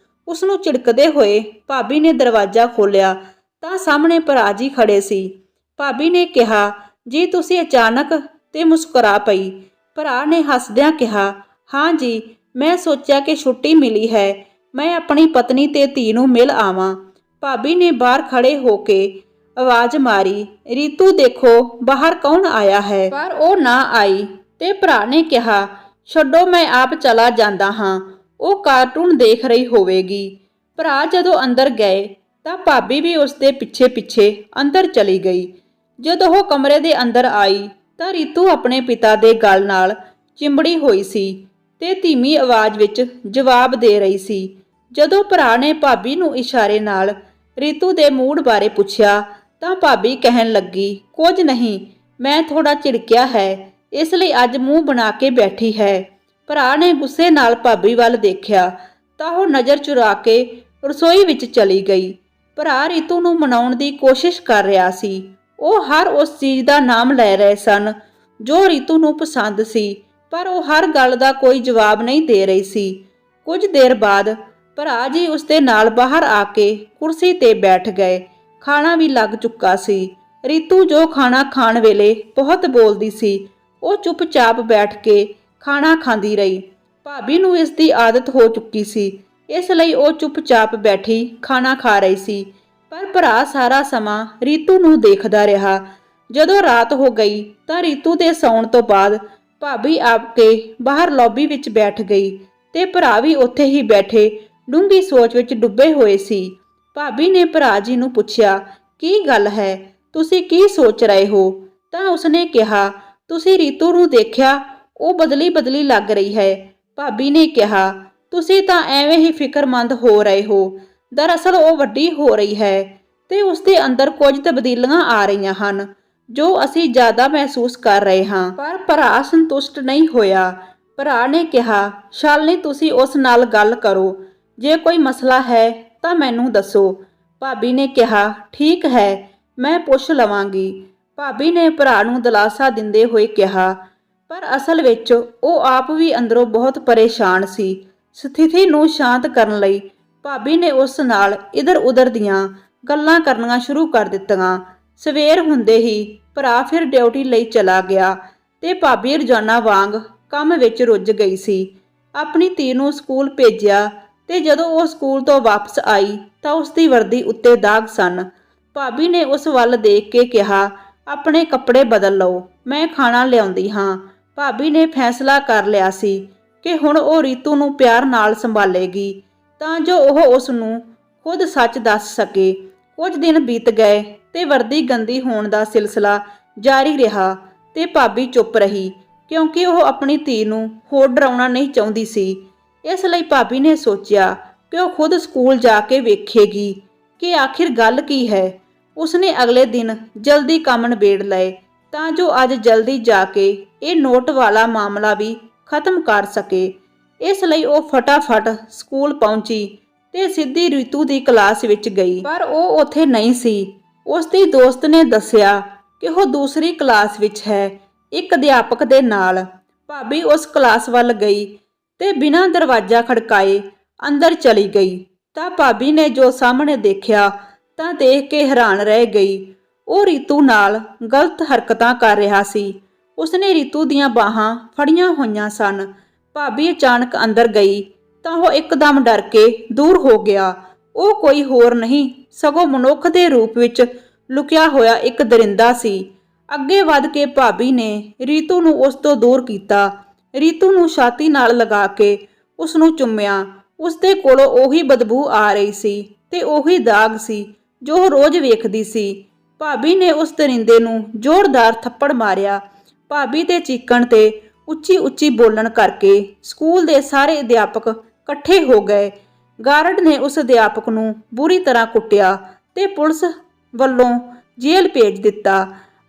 A: ਉਸ ਨੂੰ ਝਿੜਕਦੇ ਹੋਏ ਭਾਬੀ ਨੇ ਦਰਵਾਜ਼ਾ ਖੋਲ੍ਹਿਆ ਤਾਂ ਸਾਹਮਣੇ ਭਰਾ ਜੀ ਖੜੇ ਸੀ। ਭਾਬੀ ਨੇ ਕਿਹਾ, ਜੀ ਤੁਸੀਂ ਅਚਾਨਕ, ਤੇ ਮੁਸਕਰਾ ਪਈ। ਭਰਾ ਨੇ ਹੱਸਦਿਆਂ ਕਿਹਾ, ਹਾਂ ਜੀ, ਮੈਂ ਸੋਚਿਆ ਕਿ ਛੁੱਟੀ ਮਿਲੀ ਹੈ, ਮੈਂ ਆਪਣੀ ਪਤਨੀ ਤੇ ਧੀ ਨੂੰ ਮਿਲ ਆਵਾਂ। ਭਾਬੀ ਨੇ ਬਾਹਰ ਖੜੇ ਹੋ ਕੇ ਆਵਾਜ਼ ਮਾਰੀ, ਰੀਤੂ ਦੇਖੋ ਬਾਹਰ ਕੌਣ ਆਇਆ ਹੈ? ਪਰ ਉਹ ਨਾ ਆਈ ਤੇ ਭਰਾ ਨੇ ਕਿਹਾ, ਛੱਡੋ, ਮੈਂ ਆਪ ਚਲਾ ਜਾਂਦਾ ਹਾਂ, ਉਹ ਕਾਰਟੂਨ ਦੇਖ ਰਹੀ ਹੋਵੇਗੀ। ਭਰਾ ਜਦੋਂ ਅੰਦਰ ਗਏ ਤਾਂ ਭਾਬੀ ਵੀ ਉਸ ਦੇ ਪਿੱਛੇ-ਪਿੱਛੇ ਅੰਦਰ ਚਲੀ ਗਈ। ਜਦੋਂ ਉਹ ਕਮਰੇ ਦੇ ਅੰਦਰ ਆਈ ਤਾਂ ਰੀਤੂ ਆਪਣੇ ਪਿਤਾ ਦੇ ਗਲ ਨਾਲ ਚਿੰਬੜੀ ਹੋਈ ਸੀ ਤੇ ਧੀਮੀ ਆਵਾਜ਼ ਵਿੱਚ ਜਵਾਬ ਦੇ ਰਹੀ ਸੀ। ਜਦੋਂ ਭਰਾ ਨੇ ਭਾਬੀ ਨੂੰ ਇਸ਼ਾਰੇ ਨਾਲ ਰੀਤੂ ਦੇ ਮੂਡ ਬਾਰੇ ਪੁੱਛਿਆ ਤਾਂ ਭਾਬੀ ਕਹਿਣ ਲੱਗੀ, ਕੁਝ ਨਹੀਂ, ਮੈਂ ਥੋੜਾ ਝਿੜਕਿਆ ਹੈ, ਇਸ ਲਈ ਅੱਜ ਮੂੰਹ ਬਣਾ ਕੇ ਬੈਠੀ ਹੈ। ਭਰਾ ਨੇ ਗੁੱਸੇ ਨਾਲ ਭਾਬੀ ਵੱਲ ਦੇਖਿਆ ਤਾਂ ਉਹ ਨਜ਼ਰ ਚੁਰਾ ਕੇ ਰਸੋਈ ਵਿੱਚ ਚਲੀ ਗਈ। ਭਰਾ ਰੀਤੂ ਨੂੰ ਮਨਾਉਣ ਦੀ ਕੋਸ਼ਿਸ਼ ਕਰ ਰਿਹਾ ਸੀ। ਉਹ ਹਰ ਉਸ ਚੀਜ਼ ਦਾ ਨਾਮ ਲੈ ਰਹੇ ਸਨ ਜੋ ਰੀਤੂ ਨੂੰ ਪਸੰਦ ਸੀ, ਪਰ ਉਹ ਹਰ ਗੱਲ ਦਾ ਕੋਈ ਜਵਾਬ ਨਹੀਂ ਦੇ ਰਹੀ ਸੀ। ਕੁਝ ਦੇਰ ਬਾਅਦ ਭਰਾ ਜੀ ਉਸਦੇ ਨਾਲ ਬਾਹਰ ਆ ਕੇ ਕੁਰਸੀ ਤੇ ਬੈਠ ਗਏ। ਖਾਣਾ ਵੀ ਲੱਗ ਚੁੱਕਾ ਸੀ। ਰੀਤੂ ਜੋ ਖਾਣਾ ਖਾਣ ਵੇਲੇ ਬਹੁਤ ਬੋਲਦੀ ਸੀ, ਉਹ ਚੁੱਪਚਾਪ ਬੈਠ ਕੇ ਖਾਣਾ ਖਾਂਦੀ ਰਹੀ। ਭਾਬੀ ਨੂੰ ਇਸ ਦੀ ਆਦਤ ਹੋ ਚੁੱਕੀ ਸੀ, ਇਸ ਲਈ ਉਹ ਚੁੱਪਚਾਪ ਬੈਠੀ ਖਾਣਾ ਖਾ ਰਹੀ ਸੀ, ਪਰ ਭਰਾ ਸਾਰਾ ਸਮਾਂ ਰੀਤੂ ਨੂੰ ਦੇਖਦਾ ਰਿਹਾ। ਜਦੋਂ ਰਾਤ ਹੋ ਗਈ ਤਾਂ ਰੀਤੂ ਦੇ ਸੌਣ ਤੋਂ ਬਾਅਦ ਭਾਬੀ ਆ ਕੇ ਬਾਹਰ ਲੌਬੀ ਵਿੱਚ ਬੈਠ ਗਈ ਤੇ ਭਰਾ ਵੀ ਉੱਥੇ ਹੀ ਬੈਠੇ ਡੂੰਘੀ ਸੋਚ ਵਿੱਚ ਡੁੱਬੇ ਹੋਏ ਸੀ। ਭਾਬੀ ਨੇ ਭਰਾ ਜੀ ਨੂੰ ਪੁੱਛਿਆ, ਕੀ ਗੱਲ ਹੈ, ਤੁਸੀਂ ਕੀ ਸੋਚ ਰਹੇ ਹੋ? ਤਾਂ ਉਸਨੇ ਕਿਹਾ, ਤੁਸੀਂ ਰੀਤੂ ਨੂੰ ਦੇਖਿਆ, ਉਹ ਬਦਲੀ ਲੱਗ ਰਹੀ ਹੈ। ਭਾਬੀ ਨੇ ਕਿਹਾ, ਤੁਸੀਂ ਤਾਂ ਐਵੇਂ ਹੀ ਫਿਕਰਮੰਦ ਹੋ ਰਹੇ ਹੋ। ਦਰਅਸਲ ਉਹ ਵੱਡੀ ਹੋ ਰਹੀ ਹੈ ਤੇ ਉਸਦੇ ਅੰਦਰ ਕੁਝ ਤਬਦੀਲੀਆਂ ਆ ਰਹੀਆਂ ਹਨ ਜੋ ਅਸੀਂ ਜ਼ਿਆਦਾ ਮਹਿਸੂਸ ਕਰ ਰਹੇ ਹਾਂ। ਪਰ ਭਰਾ ਸੰਤੁਸ਼ਟ ਨਹੀਂ ਹੋਇਆ। ਭਰਾ ਨੇ ਕਿਹਾ, ਸ਼ਾਲਿਨੀ, ਤੁਸੀਂ ਉਸ ਨਾਲ ਗੱਲ ਕਰੋ, ਜੇ ਕੋਈ ਮਸਲਾ ਹੈ ਤਾਂ ਮੈਨੂੰ ਦੱਸੋ। ਭਾਬੀ ਨੇ ਕਿਹਾ, ਠੀਕ ਹੈ, ਮੈਂ ਪੁੱਛ ਲਵਾਂਗੀ। ਭਾਬੀ ਨੇ ਭਰਾ ਨੂੰ ਦਿਲਾਸਾ ਦਿੰਦੇ ਹੋਏ ਕਿਹਾ, ਪਰ ਅਸਲ ਵਿੱਚ ਉਹ ਆਪ ਵੀ ਅੰਦਰੋਂ ਬਹੁਤ ਪਰੇਸ਼ਾਨ ਸੀ। ਸਥਿਤੀ ਨੂੰ ਸ਼ਾਂਤ ਕਰਨ ਲਈ ਭਾਬੀ ਨੇ ਉਸ ਨਾਲ ਇੱਧਰ-ਉੱਧਰ ਦੀਆਂ ਗੱਲਾਂ ਕਰਨੀਆਂ ਸ਼ੁਰੂ ਕਰ ਦਿੱਤੀਆਂ। ਸਵੇਰ ਹੁੰਦੇ ਹੀ ਭਰਾ ਫਿਰ ਡਿਊਟੀ ਲਈ ਚਲਾ ਗਿਆ ਤੇ ਭਾਬੀ ਰੋਜ਼ਾਨਾ ਵਾਂਗ ਕੰਮ ਵਿੱਚ ਰੁੱਝ ਗਈ ਸੀ। ਆਪਣੀ ਧੀ ਨੂੰ ਸਕੂਲ ਭੇਜਿਆ ਤੇ ਜਦੋਂ ਉਹ ਸਕੂਲ ਤੋਂ ਵਾਪਸ ਆਈ ਤਾਂ ਉਸ ਦੀ ਵਰਦੀ ਉੱਤੇ ਦਾਗ ਸਨ। ਭਾਬੀ ਨੇ ਉਸ ਵੱਲ ਦੇਖ ਕੇ ਕਿਹਾ, ਆਪਣੇ ਕੱਪੜੇ ਬਦਲ ਲਓ, ਮੈਂ ਖਾਣਾ ਲਿਆਉਂਦੀ ਹਾਂ। ਭਾਬੀ ਨੇ ਫੈਸਲਾ ਕਰ ਲਿਆ ਸੀ ਕਿ ਹੁਣ ਉਹ ਰੀਤੂ ਨੂੰ ਪਿਆਰ ਨਾਲ ਸੰਭਾਲੇਗੀ ਤਾਂ ਜੋ ਉਹ ਉਸ ਨੂੰ ਖੁਦ ਸੱਚ ਦੱਸ ਸਕੇ। ਕੁਝ ਦਿਨ ਬੀਤ ਗਏ ਤੇ ਵਰਦੀ ਗੰਦੀ ਹੋਣ ਦਾ ਸਿਲਸਿਲਾ ਜਾਰੀ ਰਿਹਾ ਤੇ ਭਾਬੀ ਚੁੱਪ ਰਹੀ ਕਿਉਂਕਿ ਉਹ ਆਪਣੀ ਧੀ ਨੂੰ ਹੋਰ ਡਰਾਉਣਾ ਨਹੀਂ ਚਾਹੁੰਦੀ ਸੀ। ਇਸ ਲਈ ਭਾਬੀ ਨੇ ਸੋਚਿਆ ਕਿ ਉਹ ਖੁਦ ਸਕੂਲ ਜਾ ਕੇ ਵੇਖੇਗੀ ਕਿ ਆਖਿਰ ਗੱਲ ਕੀ ਹੈ। ਉਸਨੇ ਅਗਲੇ ਦਿਨ ਜਲਦੀ ਕੰਮ ਨਿਬੇੜ ਲਏ ਤਾਂ ਜੋ ਅੱਜ ਜਲਦੀ ਜਾ ਕੇ ਇਹ ਨੋਟ ਵਾਲਾ ਮਾਮਲਾ ਵੀ ਖਤਮ ਕਰ ਸਕੇ। ਇਸ ਲਈ ਉਹ ਫਟਾਫਟ ਸਕੂਲ ਪਹੁੰਚੀ ਤੇ ਸਿੱਧੀ ਰੀਤੂ ਦੀ ਕਲਾਸ ਵਿੱਚ ਗਈ, ਪਰ ਉਹ ਉੱਥੇ ਨਹੀਂ ਸੀ। ਉਸ ਦੀ ਦੋਸਤ ਨੇ ਦੱਸਿਆ ਕਿ ਉਹ ਦੂਸਰੀ ਕਲਾਸ ਵਿੱਚ ਹੈ, ਇੱਕ ਅਧਿਆਪਕ ਦੇ ਨਾਲ। ਭਾਬੀ ਉਸ ਕਲਾਸ ਵੱਲ ਗਈ ਤੇ ਬਿਨਾਂ ਦਰਵਾਜ਼ਾ ਖੜਕਾਏ ਅੰਦਰ ਚਲੀ ਗਈ। ਤਾਂ ਭਾਬੀ ਨੇ ਜੋ ਸਾਹਮਣੇ ਦੇਖਿਆ ਤਾਂ ਦੇਖ ਕੇ ਹੈਰਾਨ ਰਹਿ ਗਈ। ਉਹ ਰੀਤੂ ਨਾਲ ਗਲਤ ਹਰਕਤਾਂ ਕਰ ਰਿਹਾ ਸੀ। ਉਸਨੇ ਰੀਤੂ ਦੀਆਂ ਬਾਹਾਂ ਫੜੀਆਂ ਹੋਈਆਂ ਸਨ। ਭਾਬੀ ਅਚਾਨਕ ਅੰਦਰ ਗਈ ਤਾਂ ਉਹ ਇੱਕਦਮ ਡਰ ਕੇ ਦੂਰ ਹੋ ਗਿਆ। ਉਹ ਕੋਈ ਹੋਰ ਨਹੀਂ ਸਗੋਂ ਮਨੁੱਖ ਦੇ ਰੂਪ ਵਿੱਚ ਲੁਕਿਆ ਹੋਇਆ ਇੱਕ ਦਰਿੰਦਾ ਸੀ। ਅੱਗੇ ਵੱਧ ਕੇ ਭਾਬੀ ਨੇ ਰੀਤੂ ਨੂੰ ਉਸ ਤੋਂ ਦੂਰ ਕੀਤਾ। ਰੀਤੂ ਨੂੰ ਛਾਤੀ ਨਾਲ ਲਗਾ ਕੇ ਉਸ ਨੂੰ ਚੁੰਮਿਆ। ਉਸਦੇ ਕੋਲੋਂ ਉਹੀ ਬਦਬੂ ਆ ਰਹੀ ਸੀ ਤੇ ਉਹੀ ਦਾਗ ਸੀ ਜੋ ਉਹ ਰੋਜ਼ ਵੇਖਦੀ ਸੀ। ਭਾਬੀ ਨੇ ਉਸ ਦਰਿੰਦੇ ਨੂੰ ਜ਼ੋਰਦਾਰ ਥੱਪੜ ਮਾਰਿਆ। ਭਾਬੀ ਦੇ ਚੀਕਣ ਤੇ ਉੱਚੀ ਉੱਚੀ ਬੋਲਣ ਕਰਕੇ ਸਕੂਲ ਦੇ ਸਾਰੇ ਅਧਿਆਪਕ ਇਕੱਠੇ ਹੋ ਗਏ। ਗਾਰਡ ਨੇ ਉਸ ਅਧਿਆਪਕ ਨੂੰ ਬੁਰੀ ਤਰ੍ਹਾਂ ਕੁੱਟਿਆ ਤੇ ਪੁਲਿਸ ਵੱਲੋਂ ਜੇਲ੍ਹ ਭੇਜ ਦਿੱਤਾ।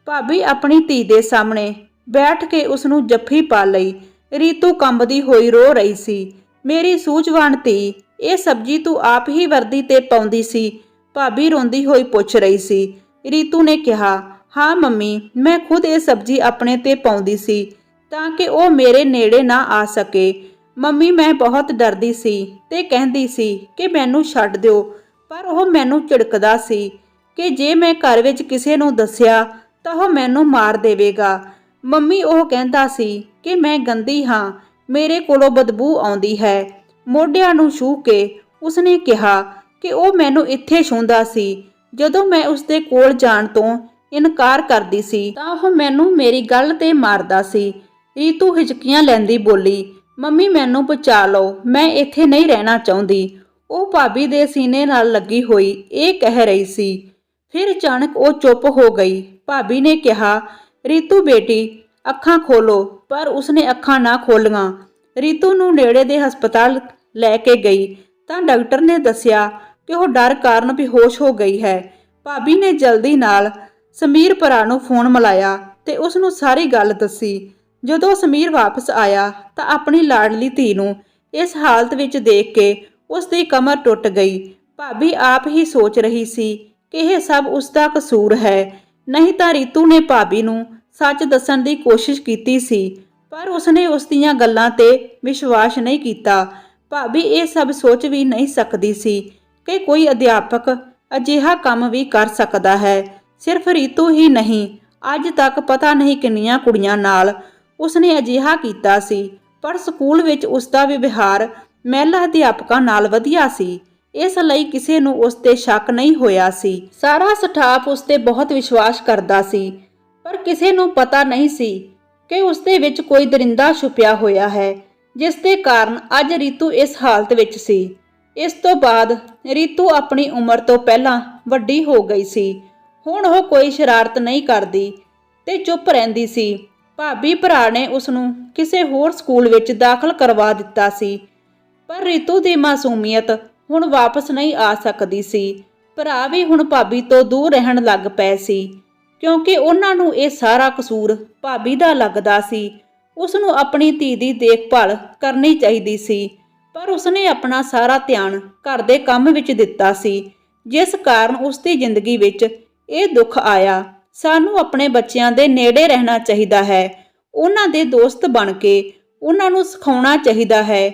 A: ਭਾਬੀ ਆਪਣੀ ਧੀ ਦੇ ਸਾਹਮਣੇ ਬੈਠ ਕੇ ਉਸ ਨੂੰ ਜੱਫੀ ਪਾ ਲਈ। ਰੀਤੂ ਕੰਬਦੀ ਹੋਈ ਰੋ ਰਹੀ ਸੀ। ਮੇਰੀ ਸੂਝਵਾਨ ਧੀ, ਇਹ ਸਬਜ਼ੀ ਤੂੰ ਆਪ ਹੀ ਵਰਦੀ ਤੇ ਪਾਉਂਦੀ ਸੀ? ਭਾਬੀ ਰੋਂਦੀ ਹੋਈ ਪੁੱਛ ਰਹੀ ਸੀ। ਰੀਤੂ ਨੇ ਕਿਹਾ, ਹਾਂ ਮੰਮੀ, ਮੈਂ ਖੁਦ ਇਹ ਸਬਜ਼ੀ ਆਪਣੇ ਤੇ ਪਾਉਂਦੀ ਸੀ ਤਾਂ ਕਿ ਉਹ ਮੇਰੇ ਨੇੜੇ ਨਾ ਆ ਸਕੇ। ਮੰਮੀ, ਮੈਂ ਬਹੁਤ ਡਰਦੀ ਸੀ ਤੇ ਕਹਿੰਦੀ ਸੀ ਕਿ ਮੈਨੂੰ ਛੱਡ ਦਿਓ, ਪਰ ਉਹ ਮੈਨੂੰ ਝਿੜਕਦਾ ਸੀ ਕਿ ਜੇ ਮੈਂ ਘਰ ਵਿੱਚ ਕਿਸੇ ਨੂੰ ਦੱਸਿਆ ਤਾਂ ਉਹ ਮੈਨੂੰ ਮਾਰ ਦੇਵੇਗਾ। ਮੰਮੀ, ਉਹ ਕਹਿੰਦਾ ਸੀ ਕਿ ਮੈਂ ਗੰਦੀ ਹਾਂ, ਮੇਰੇ ਕੋਲੋਂ ਬਦਬੂ ਆਉਂਦੀ ਹੈ। ਮੋਢਿਆਂ ਨੂੰ ਛੂਹ ਕੇ ਉਸਨੇ ਕਿਹਾ ਕਿ ਉਹ ਮੈਨੂੰ ਇੱਥੇ ਛੂੰਹਦਾ ਸੀ। ਜਦੋਂ ਮੈਂ ਉਸਦੇ ਕੋਲ ਜਾਣ ਤੋਂ ਇਨਕਾਰ ਕਰਦੀ ਸੀ ਤਾਂ ਉਹ ਮੈਨੂੰ ਮੇਰੀ ਗੱਲ ਤੇ ਮਾਰਦਾ ਸੀ। ਰੀਤੂ ਹਿਚਕੀਆਂ ਲੈਂਦੀ ਬੋਲੀ, ਮੰਮੀ ਮੈਨੂੰ ਬਚਾ ਲਓ, ਮੈਂ ਇੱਥੇ ਨਹੀਂ ਰਹਿਣਾ ਚਾਹੁੰਦੀ। ਉਹ ਭਾਬੀ ਦੇ ਸੀਨੇ ਨਾਲ ਲੱਗੀ ਹੋਈ ਇਹ ਕਹਿ ਰਹੀ ਸੀ। ਫਿਰ ਅਚਾਨਕ ਉਹ ਚੁੱਪ ਹੋ ਗਈ। ਭਾਬੀ ਨੇ ਕਿਹਾ, ਰੀਤੂ ਬੇਟੀ, ਅੱਖਾਂ ਖੋਲੋ। ਪਰ ਉਸਨੇ ਅੱਖਾਂ ਨਾ ਖੋਲੀਆਂ। ਰੀਤੂ ਨੂੰ ਨੇੜੇ ਦੇ ਹਸਪਤਾਲ ਲੈ ਕੇ ਗਈ ਤਾਂ ਡਾਕਟਰ ਨੇ ਦੱਸਿਆ ਕਿ ਉਹ ਡਰ ਕਾਰਨ ਬੇਹੋਸ਼ ਹੋ ਗਈ ਹੈ। ਭਾਬੀ ਨੇ ਜਲਦੀ ਨਾਲ ਸਮੀਰ ਭਰਾ ਨੂੰ ਫੋਨ ਮਿਲਾਇਆ ਤੇ ਉਸ ਨੂੰ ਸਾਰੀ ਗੱਲ ਦੱਸੀ। ਜਦੋਂ ਸਮੀਰ ਵਾਪਸ ਆਇਆ ਤਾਂ ਆਪਣੀ ਲਾਡਲੀ ਧੀ ਨੂੰ ਇਸ ਹਾਲਤ ਵਿੱਚ ਦੇਖ ਕੇ ਉਸ ਦੀ ਕਮਰ ਟੁੱਟ ਗਈ। ਭਾਬੀ ਆਪ ਹੀ ਸੋਚ ਰਹੀ ਸੀ ਕਿ ਇਹ ਸਭ ਉਸ ਦਾ ਕਸੂਰ ਹੈ, ਨਹੀਂ ਤਾਂ ਰੀਤੂ ਨੇ ਭਾਬੀ ਨੂੰ ਸੱਚ ਦੱਸਣ ਦੀ ਕੋਸ਼ਿਸ਼ ਕੀਤੀ ਸੀ, ਪਰ ਉਸਨੇ ਉਸ ਦੀਆਂ ਗੱਲਾਂ ਤੇ ਵਿਸ਼ਵਾਸ ਨਹੀਂ ਕੀਤਾ। ਭਾਬੀ ਇਹ ਸਭ ਸੋਚ ਵੀ ਨਹੀਂ ਸਕਦੀ ਸੀ ਕਿ ਕੋਈ ਅਧਿਆਪਕ ਅਜਿਹਾ ਕੰਮ ਵੀ ਕਰ ਸਕਦਾ ਹੈ। ਸਿਰਫ ਰੀਤੂ ਹੀ ਨਹੀਂ, ਅੱਜ ਤੱਕ ਪਤਾ ਨਹੀਂ ਕਿੰਨੀਆਂ ਕੁੜੀਆਂ ਨਾਲ ਉਸਨੇ ਅਜਿਹਾ ਕੀਤਾ ਸੀ, ਪਰ ਸਕੂਲ ਵਿੱਚ ਉਸਦਾ ਵਿਵਹਾਰ ਮਹਿਲਾ ਅਧਿਆਪਕਾਂ ਨਾਲ ਵਧੀਆ ਸੀ, ਇਸ ਲਈ ਕਿਸੇ ਨੂੰ ਉਸ ਤੇ ਸ਼ੱਕ ਨਹੀਂ ਹੋਇਆ ਸੀ। ਸਾਰਾ ਸਟਾਫ ਉਸ ਤੇ ਬਹੁਤ ਵਿਸ਼ਵਾਸ ਕਰਦਾ ਸੀ, ਪਰ ਕਿਸੇ ਨੂੰ ਪਤਾ ਨਹੀਂ ਸੀ ਕਿ ਉਸ ਦੇ ਵਿੱਚ ਕੋਈ ਦਰਿੰਦਾ ਛੁਪਿਆ ਹੋਇਆ ਹੈ, ਜਿਸ ਦੇ ਕਾਰਨ ਅੱਜ ਰੀਤੂ ਇਸ ਹਾਲਤ ਵਿੱਚ ਸੀ। ਇਸ ਤੋਂ ਬਾਅਦ ਰੀਤੂ ਆਪਣੀ ਉਮਰ ਤੋਂ ਪਹਿਲਾਂ ਵੱਡੀ ਹੋ ਗਈ ਸੀ। ਹੁਣ ਉਹ ਕੋਈ ਸ਼ਰਾਰਤ ਨਹੀਂ ਕਰਦੀ ਤੇ ਚੁੱਪ ਰਹਿੰਦੀ ਸੀ। ਭਾਬੀ ਭਰਾ ਨੇ ਉਸ ਨੂੰ ਕਿਸੇ ਹੋਰ ਸਕੂਲ ਵਿੱਚ ਦਾਖਲ ਕਰਵਾ ਦਿੱਤਾ ਸੀ, ਪਰ ਰੀਤੂ ਦੀ ਮਾਸੂਮੀਅਤ ਹੁਣ ਵਾਪਸ ਨਹੀਂ ਆ ਸਕਦੀ ਸੀ। ਭਰਾ ਵੀ ਹੁਣ ਭਾਬੀ ਤੋਂ ਦੂਰ ਰਹਿਣ ਲੱਗ ਪਏ ਸੀ, ਕਿਉਂਕਿ ਉਹਨਾਂ ਨੂੰ ਇਹ ਸਾਰਾ ਕਸੂਰ ਭਾਬੀ ਦਾ ਲੱਗਦਾ ਸੀ। ਉਸ ਨੂੰ ਆਪਣੀ ਧੀ ਦੀ ਦੇਖਭਾਲ ਕਰਨੀ ਚਾਹੀਦੀ ਸੀ, ਪਰ ਉਸਨੇ ਆਪਣਾ ਸਾਰਾ ਧਿਆਨ ਘਰ ਦੇ ਕੰਮ ਵਿੱਚ ਦਿੱਤਾ ਸੀ, ਜਿਸ ਕਾਰਨ ਉਸ ਦੀ ਜ਼ਿੰਦਗੀ ਵਿੱਚ ਇਹ ਦੁੱਖ ਆਇਆ। ਸਾਨੂੰ ਆਪਣੇ ਬੱਚਿਆਂ ਦੇ ਨੇੜੇ ਰਹਿਣਾ ਚਾਹੀਦਾ ਹੈ, ਉਹਨਾਂ ਦੇ ਦੋਸਤ ਬਣ ਕੇ ਉਹਨਾਂ ਨੂੰ ਸਿਖਾਉਣਾ ਚਾਹੀਦਾ ਹੈ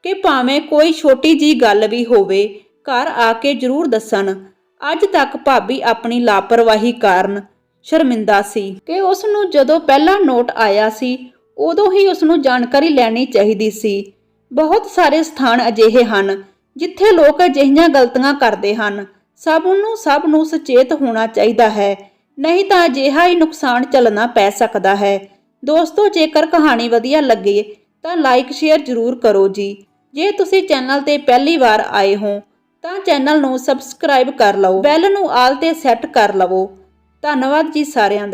A: ਕਿ ਭਾਵੇਂ ਕੋਈ ਛੋਟੀ ਜੀ ਗੱਲ ਵੀ ਹੋਵੇ, ਘਰ ਆ ਕੇ ਜ਼ਰੂਰ ਦੱਸਣ। ਅੱਜ ਤੱਕ ਭਾਬੀ ਆਪਣੀ ਲਾਪਰਵਾਹੀ ਕਾਰਨ ਸ਼ਰਮਿੰਦਾ ਸੀ ਕਿ ਉਸ ਨੂੰ ਜਦੋਂ ਪਹਿਲਾ ਨੋਟ ਆਇਆ ਸੀ ਉਦੋਂ ਹੀ ਉਸ ਨੂੰ ਜਾਣਕਾਰੀ ਲੈਣੀ ਚਾਹੀਦੀ ਸੀ। ਬਹੁਤ ਸਾਰੇ ਸਥਾਨ ਅਜਿਹੇ ਹਨ ਜਿੱਥੇ ਲੋਕ ਅਜਿਹੀਆਂ ਗਲਤੀਆਂ ਕਰਦੇ ਹਨ। ਸਭ ਨੂੰ ਸੁਚੇਤ ਹੋਣਾ ਚਾਹੀਦਾ ਹੈ, ਨਹੀਂ ਤਾਂ ਅਜਿਹਾ ਹੀ ਨੁਕਸਾਨ ਝੱਲਣਾ ਪੈ ਸਕਦਾ ਹੈ। ਦੋਸਤੋ, ਜੇਕਰ ਕਹਾਣੀ ਵਧੀਆ ਲੱਗੇ ਤਾਂ ਲਾਈਕ ਸ਼ੇਅਰ ਜ਼ਰੂਰ ਕਰੋ ਜੀ। ਜੇ ਤੁਸੀਂ ਚੈਨਲ ਤੇ ਪਹਿਲੀ ਵਾਰ ਆਏ ਹੋ ਤਾਂ ਚੈਨਲ ਨੂੰ ਸਬਸਕ੍ਰਾਈਬ ਕਰ ਲਓ, ਬੈਲ ਨੂੰ ਆਲ ਤੇ ਸੈੱਟ ਕਰ ਲਵੋ। ਧੰਨਵਾਦ ਜੀ ਸਾਰਿਆਂ ਦਾ।